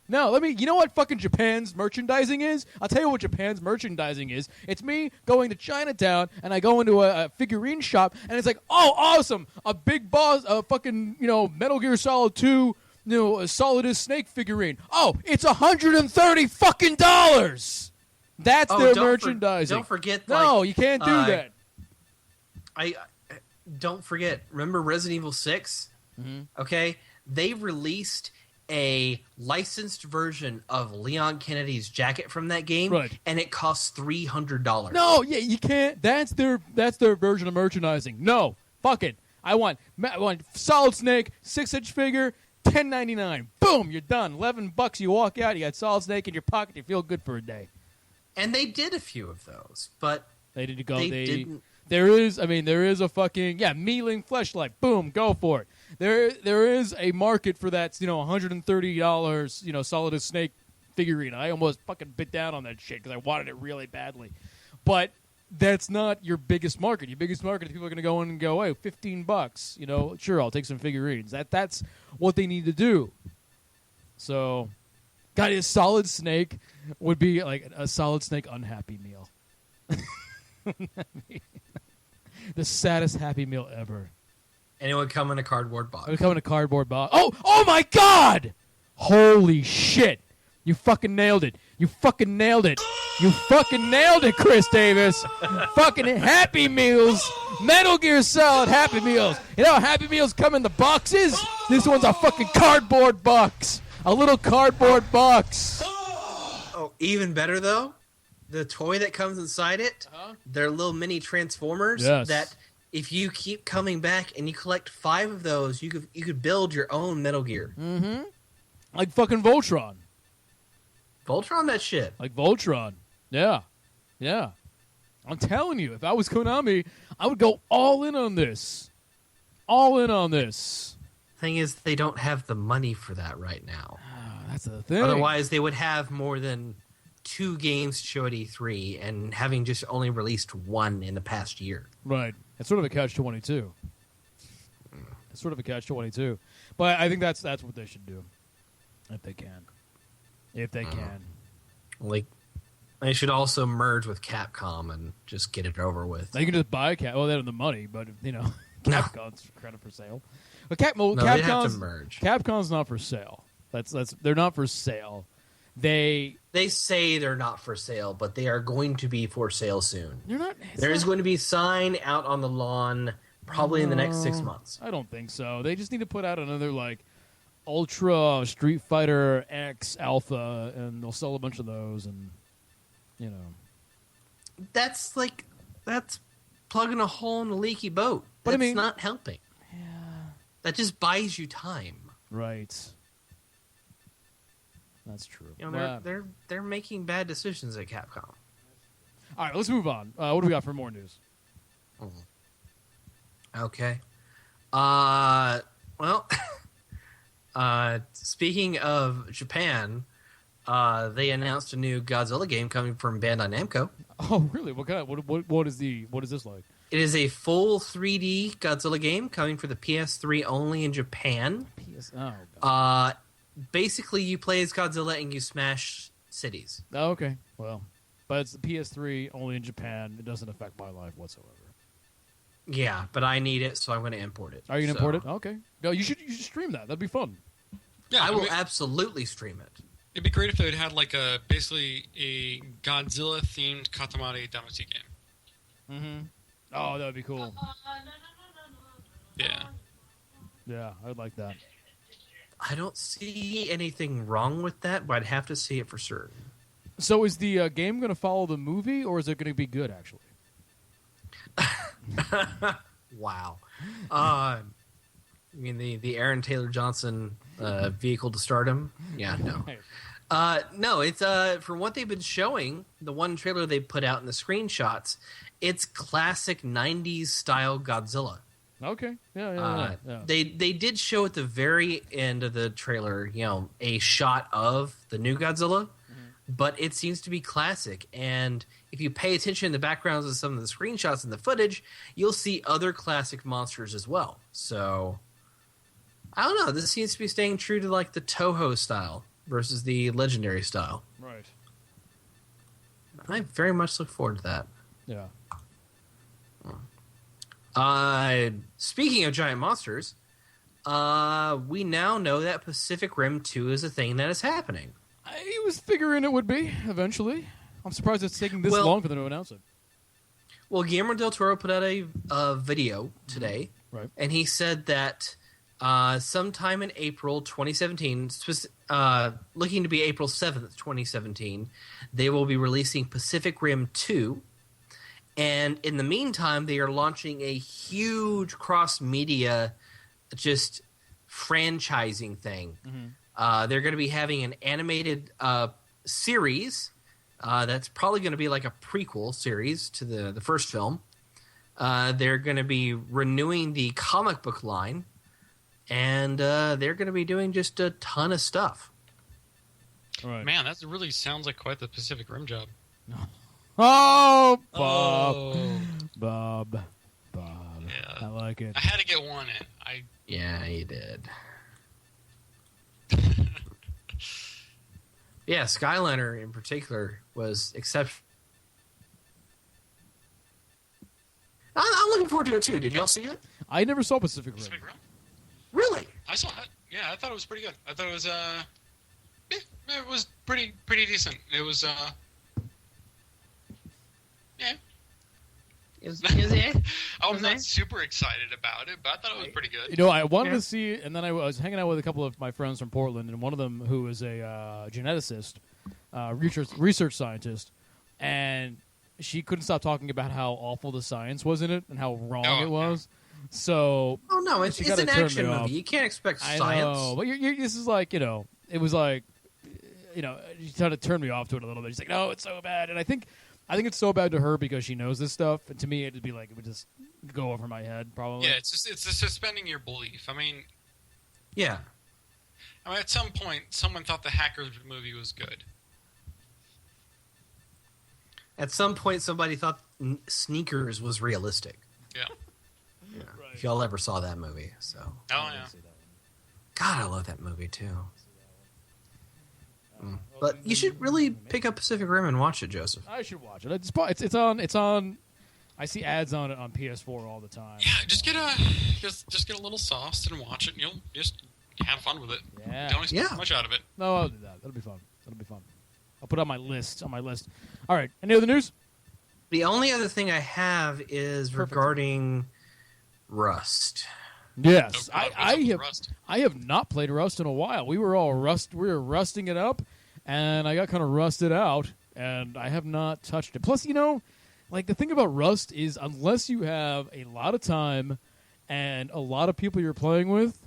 You know what fucking Japan's merchandising is? I'll tell you what Japan's merchandising is. It's me going to Chinatown, and I go into a figurine shop, and it's like, oh, awesome! A big boss, a fucking, Metal Gear Solid 2, a Solidus Snake figurine. Oh, it's $130 fucking dollars! That's their merchandising. Don't forget... No, you can't do that. Don't forget, remember Resident Evil 6? Mm-hmm. Okay, they released a licensed version of Leon Kennedy's jacket from that game, right, and it costs $300. No, yeah, you can't. That's their version of merchandising. No, fuck it. I want Solid Snake 6-inch figure, $10.99. Boom, you're done. $11. You walk out. You got Solid Snake in your pocket. You feel good for a day. And they did a few of those, but They didn't go. they didn't. There is a fucking Mealing Fleshlight. Boom, go for it. There is a market for that. $130. Solid Snake figurine. I almost fucking bit down on that shit because I wanted it really badly, but that's not your biggest market. Your biggest market is people are going to go in and go, hey, $15. Sure, I'll take some figurines. That's what they need to do. So, God, a Solid Snake would be like a Solid Snake unhappy meal. The saddest Happy Meal ever. And it would come in a cardboard box. It would come in a cardboard box. Oh my God! Holy shit! You fucking nailed it. You fucking nailed it. You fucking nailed it, Chris Davis. Fucking Happy Meals. Metal Gear Solid Happy Meals. You know how Happy Meals come in the boxes? This one's a fucking cardboard box. A little cardboard box. Oh, even better, though, the toy that comes inside it, they're little mini Transformers that if you keep coming back and you collect 5 of those, you could build your own Metal Gear. Mm-hmm. Like fucking Voltron. Voltron that shit. Like Voltron. Yeah. Yeah. I'm telling you, if I was Konami, I would go all in on this. All in on this. Thing is, they don't have the money for that right now. That's the thing. Otherwise, they would have more than 2 games to show at E3 and having just only released 1 in the past year. Right. It's sort of a catch-22. It's sort of a catch-22. But I think that's what they should do. If they can. If they can. Like, they should also merge with Capcom and just get it over with. They can just buy Capcom. Well, they don't have the money, but, Capcom's credit for sale. But they'd have to merge. Capcom's not for sale. They're not for sale. They say they're not for sale, but they are going to be for sale soon. You're not. There's going to be a sign out on the lawn probably in the next 6 months. I don't think so. They just need to put out another Ultra Street Fighter X Alpha, and they'll sell a bunch of those, and that's plugging a hole in a leaky boat. But That's not helping. Yeah, that just buys you time. Right. That's true. They're making bad decisions at Capcom. All right, let's move on. What do we got for more news? Okay. Well, speaking of Japan, they announced a new Godzilla game coming from Bandai Namco. Oh, really? What kind? What is this like? It is a full 3D Godzilla game coming for the PS3 only in Japan. God. Basically, you play as Godzilla and you smash cities. Oh, okay. Well, but it's the PS3 only in Japan. It doesn't affect my life whatsoever. Yeah, but I need it, so I'm going to import it. Are you going to import it? Okay. No, you should stream that. That'd be fun. Yeah, I will absolutely stream it. It'd be great if it had basically a Godzilla-themed Katamari Damacy game. Mm-hmm. Oh, that would be cool. Yeah. Yeah, I'd like that. I don't see anything wrong with that, but I'd have to see it for certain. So is the game going to follow the movie, or is it going to be good, actually? Wow. I mean, the Aaron Taylor Johnson vehicle to stardom? Yeah, no. No, it's from what they've been showing, the one trailer they put out in the screenshots, it's classic 90s style Godzilla. Okay. Yeah. They did show at the very end of the trailer, a shot of the new Godzilla, but it seems to be classic. And if you pay attention in the backgrounds of some of the screenshots and the footage, you'll see other classic monsters as well. So, I don't know. This seems to be staying true to the Toho style versus the legendary style. Right. I very much look forward to that. Yeah. Speaking of giant monsters, we now know that Pacific Rim 2 is a thing that is happening. I was figuring it would be eventually. I'm surprised it's taking this long for them to announce it. Well, Guillermo del Toro put out a video today, right? And he said that sometime in April 2017, looking to be April 7th, 2017, they will be releasing Pacific Rim 2. And in the meantime, they are launching a huge cross-media just franchising thing. Mm-hmm. They're going to be having an animated series that's probably going to be like a prequel series to the first film. They're going to be renewing the comic book line, and they're going to be doing just a ton of stuff. Right. Man, that really sounds like quite the Pacific Rim job. Oh, Bob. Oh. Bob. Yeah. I like it. I had to get one in. Yeah, you did. Yeah, Skyliner in particular was exceptional. I'm looking forward to it too. Did y'all see it? I never saw Pacific Rim. Pacific Rim? Really? I saw it. Yeah, I thought it was pretty good. I thought it was it was pretty decent. It was yeah. Is it? I'm not super excited about it, but I thought it was pretty good. You know, I wanted to see it, and then I was hanging out with a couple of my friends from Portland, and one of them who is a geneticist, research scientist, and she couldn't stop talking about how awful the science was in it and how wrong it was. So, oh no, it's an action movie. off. You can't expect I science. know, but this is like, it was like, you kind of turned me off to it a little bit. She's like, no, it's so bad, and I think it's so bad to her because she knows this stuff, and to me, it'd be like it would just go over my head, probably. Yeah, it's just suspending your belief. I mean, at some point, someone thought the Hackers movie was good. At some point, somebody thought Sneakers was realistic. Yeah. Yeah. Right. If y'all ever saw that movie, so. Oh yeah. God, I love that movie too. But you should really pick up Pacific Rim and watch it, Joseph. I should watch it. It's on. I see ads on it on PS4 all the time. Yeah, just get a little sauce and watch it, and you'll just have fun with it. Yeah. Don't expect much out of it. No, I'll do that. That'll be fun. I'll put it on my list. All right. Any other news? The only other thing I have is regarding Rust. Yes, Oh, God, I have. Rust? I have not played Rust in a while. We were rusting it up, and I got kind of rusted out, and I have not touched it. Plus, like the thing about Rust is unless you have a lot of time and a lot of people you're playing with,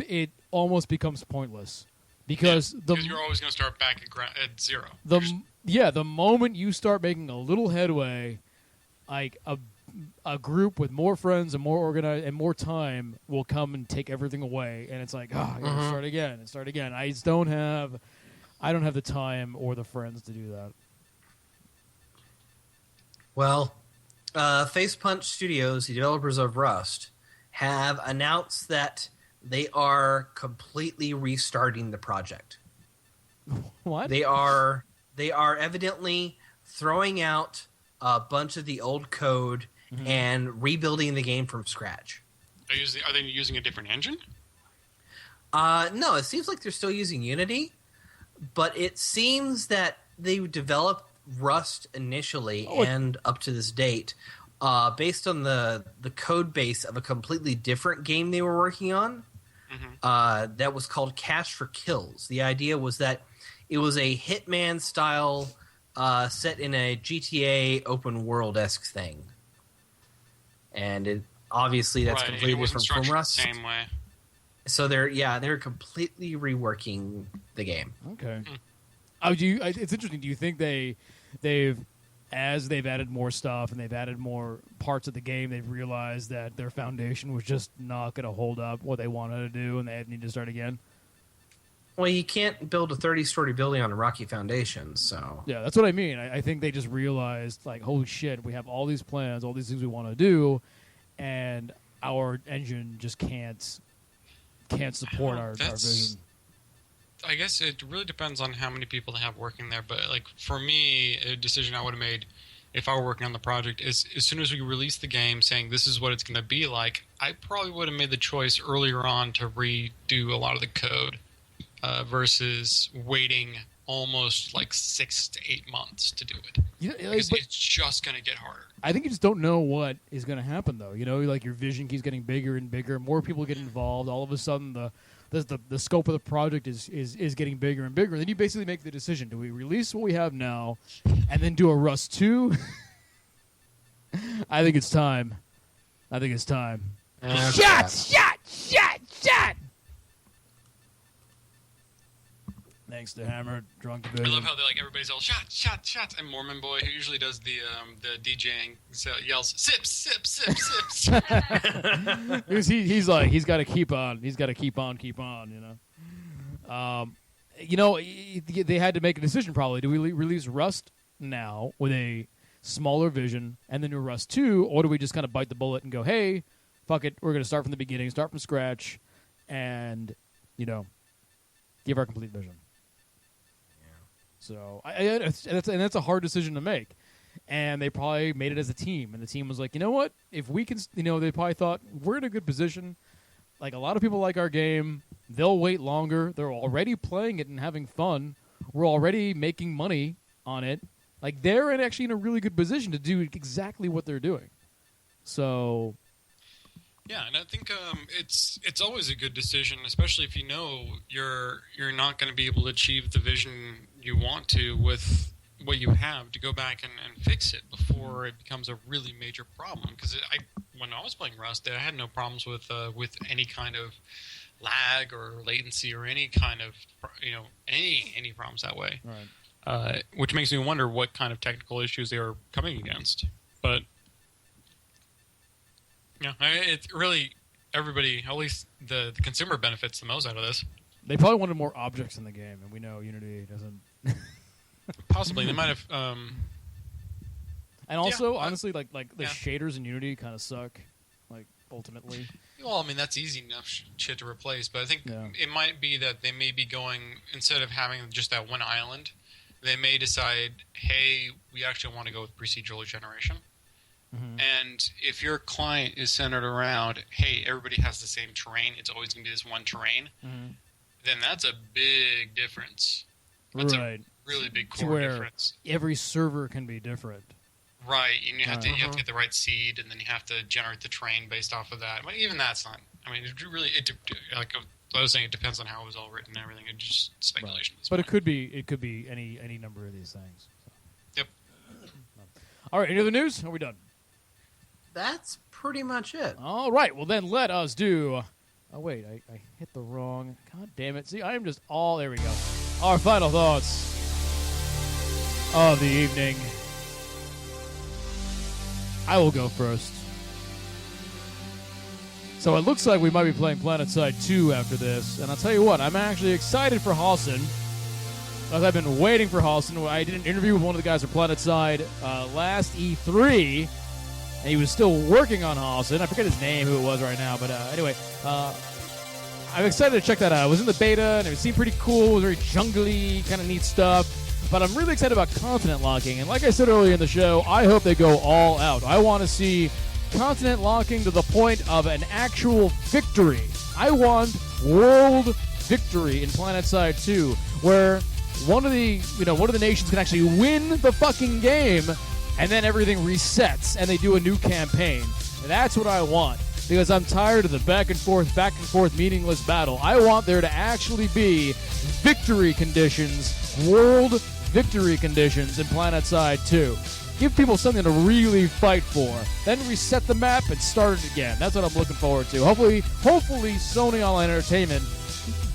it almost becomes pointless because you're always going to start back at zero. The moment you start making a little headway, like a group with more friends and more organized and more time will come and take everything away, and it's like, I gotta start again. I don't have the time or the friends to do that. Well, Facepunch Studios, the developers of Rust, have announced that they are completely restarting the project. What? They are evidently throwing out a bunch of the old code and rebuilding the game from scratch. Are they using a different engine? No, it seems like they're still using Unity, but it seems that they developed Rust initially and up to this date based on the code base of a completely different game they were working on that was called Cash for Kills. The idea was that it was a Hitman style set in a GTA open world-esque thing. And obviously that's completely different from Rust. Same way. So they're completely reworking the game. Okay. It's interesting. Do you think they've added more stuff and they've added more parts of the game, they've realized that their foundation was just not going to hold up what they wanted to do, and they need to start again? Well, you can't build a 30-story building on a rocky foundation, so... Yeah, that's what I mean. I think they just realized, like, holy shit, we have all these plans, all these things we want to do, and our engine just can't support our vision. I guess it really depends on how many people they have working there, but, like, for me, a decision I would have made if I were working on the project is as soon as we release the game saying this is what it's going to be like, I probably would have made the choice earlier on to redo a lot of the code. Versus waiting almost like 6 to 8 months to do it. Because it's just going to get harder. I think you just don't know what is going to happen, though. Like your vision keeps getting bigger and bigger. More people get involved. All of a sudden, the scope of the project is getting bigger and bigger. And then you basically make the decision: do we release what we have now, and then do a Rust 2? I think it's time. Okay. Shot! Thanks to Hammer, Drunk I Division. love how they're like everybody's all shots, shots, shots, and Mormon Boy, who usually does the DJing, so yells sips, sips, sips, sips. Because he's like he's got to keep on. He's got to keep on, you know. They had to make a decision probably. Do we release Rust now with a smaller vision and the new Rust 2, or do we just kind of bite the bullet and go, hey, fuck it, we're going to start from the beginning, start from scratch, and give our complete vision. So that's a hard decision to make, and they probably made it as a team. And the team was like, you know what? If we can, they probably thought we're in a good position. Like a lot of people like our game, they'll wait longer. They're already playing it and having fun. We're already making money on it. Like they're actually in a really good position to do exactly what they're doing. So. Yeah, and I think it's always a good decision, especially if you know you're not going to be able to achieve the vision you want to with what you have, to go back and fix it before it becomes a really major problem. Because when I was playing Rust, I had no problems with any kind of lag or latency or any kind of any problems that way. Right. Which makes me wonder what kind of technical issues they were coming against, but. Yeah, it's really everybody. At least the consumer benefits the most out of this. They probably wanted more objects in the game, and we know Unity doesn't. Possibly, they might have. And also, honestly, like the shaders in Unity kind of suck. Like ultimately. Well, I mean that's easy enough shit to replace, but I think it might be that they may be going, instead of having just that one island, they may decide, hey, we actually want to go with procedural generation. Mm-hmm. And if your client is centered around, hey, everybody has the same terrain, it's always going to be this one terrain, then that's a big difference. That's a really big core difference. Every server can be different. Right, and you have to get the right seed, and then you have to generate the terrain based off of that. But even that's not. I mean, like I was saying, it depends on how it was all written and everything. It's just speculation. Right. But it could be any number of these things. So. Yep. All right, any other news? Are we done? That's pretty much it. All right, well then let us do... Oh, wait, I hit the wrong... God damn it. See, I am just all... There we go. Our final thoughts of the evening. I will go first. So it looks like we might be playing PlanetSide 2 after this, and I'll tell you what, I'm actually excited for Halson, because I've been waiting for Halson. I did an interview with one of the guys at PlanetSide last E3, and he was still working on Halson. I forget his name, who it was right now, but anyway, I'm excited to check that out. I was in the beta, and it seemed pretty cool. It was very jungly, kind of neat stuff. But I'm really excited about continent locking. And like I said earlier in the show, I hope they go all out. I want to see continent locking to the point of an actual victory. I want world victory in PlanetSide 2, where one of the nations can actually win the fucking game, and then everything resets, and they do a new campaign. That's what I want, because I'm tired of the back and forth meaningless battle. I want there to actually be victory conditions, world victory conditions in PlanetSide 2. Give people something to really fight for. Then reset the map and start it again. That's what I'm looking forward to. Hopefully Sony Online Entertainment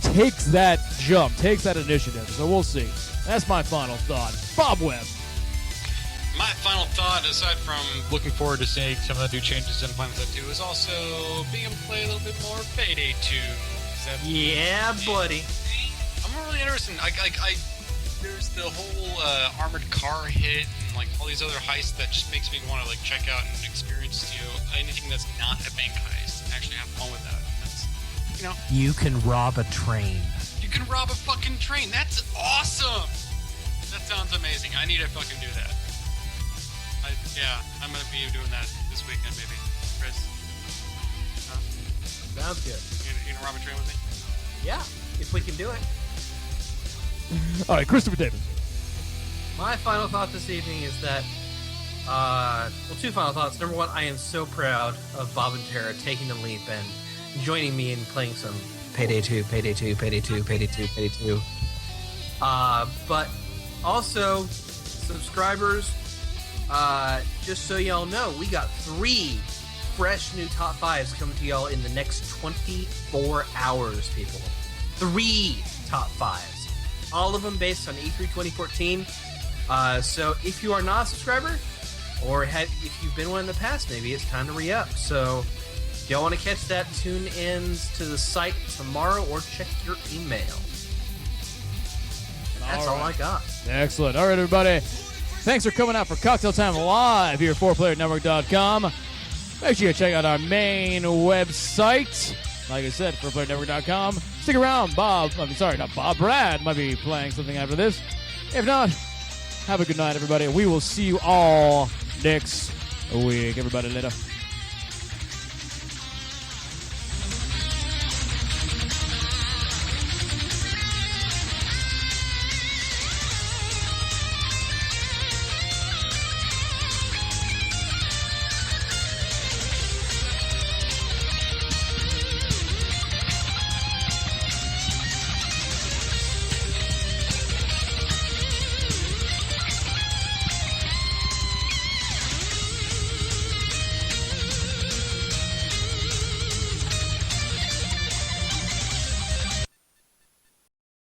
takes that jump, takes that initiative. So we'll see. That's my final thought. Bob Webb. My final thought, aside from looking forward to seeing some of the new changes in PlanetSide 2, is also being able to play a little bit more Payday 2. Yeah, buddy. I'm really interested. There's the whole armored car hit and like all these other heists that just makes me want to like check out and experience anything that's not a bank heist and actually have fun with that. And that's, you can rob a train. You can rob a fucking train. That's awesome. That sounds amazing. I need to fucking do that. I'm gonna be doing that this weekend, maybe. Chris, Sounds good. You gonna rob a train with me? Yeah, if we can do it. All right, Christopher Davis. My final thought this evening is that, two final thoughts. Number one, I am so proud of Bob and Tara taking the leap and joining me in playing some Payday 2. But also, subscribers, just so y'all know, we got 3 fresh new top 5s coming to y'all in the next 24 hours, people. 3 top 5s. all of them based on E3 2014. So if you are not a subscriber, or if you've been one in the past, maybe it's time to re-up. So if y'all want to catch that, tune in to the site tomorrow or check your email. And that's all I got. Excellent. All right, everybody. Thanks for coming out for Cocktail Time Live here at 4playernetwork.com. Make sure you check out our main website. Like I said, 4playernetwork.com. Stick around. Brad might be playing something after this. If not, have a good night, everybody. We will see you all next week. Everybody, later.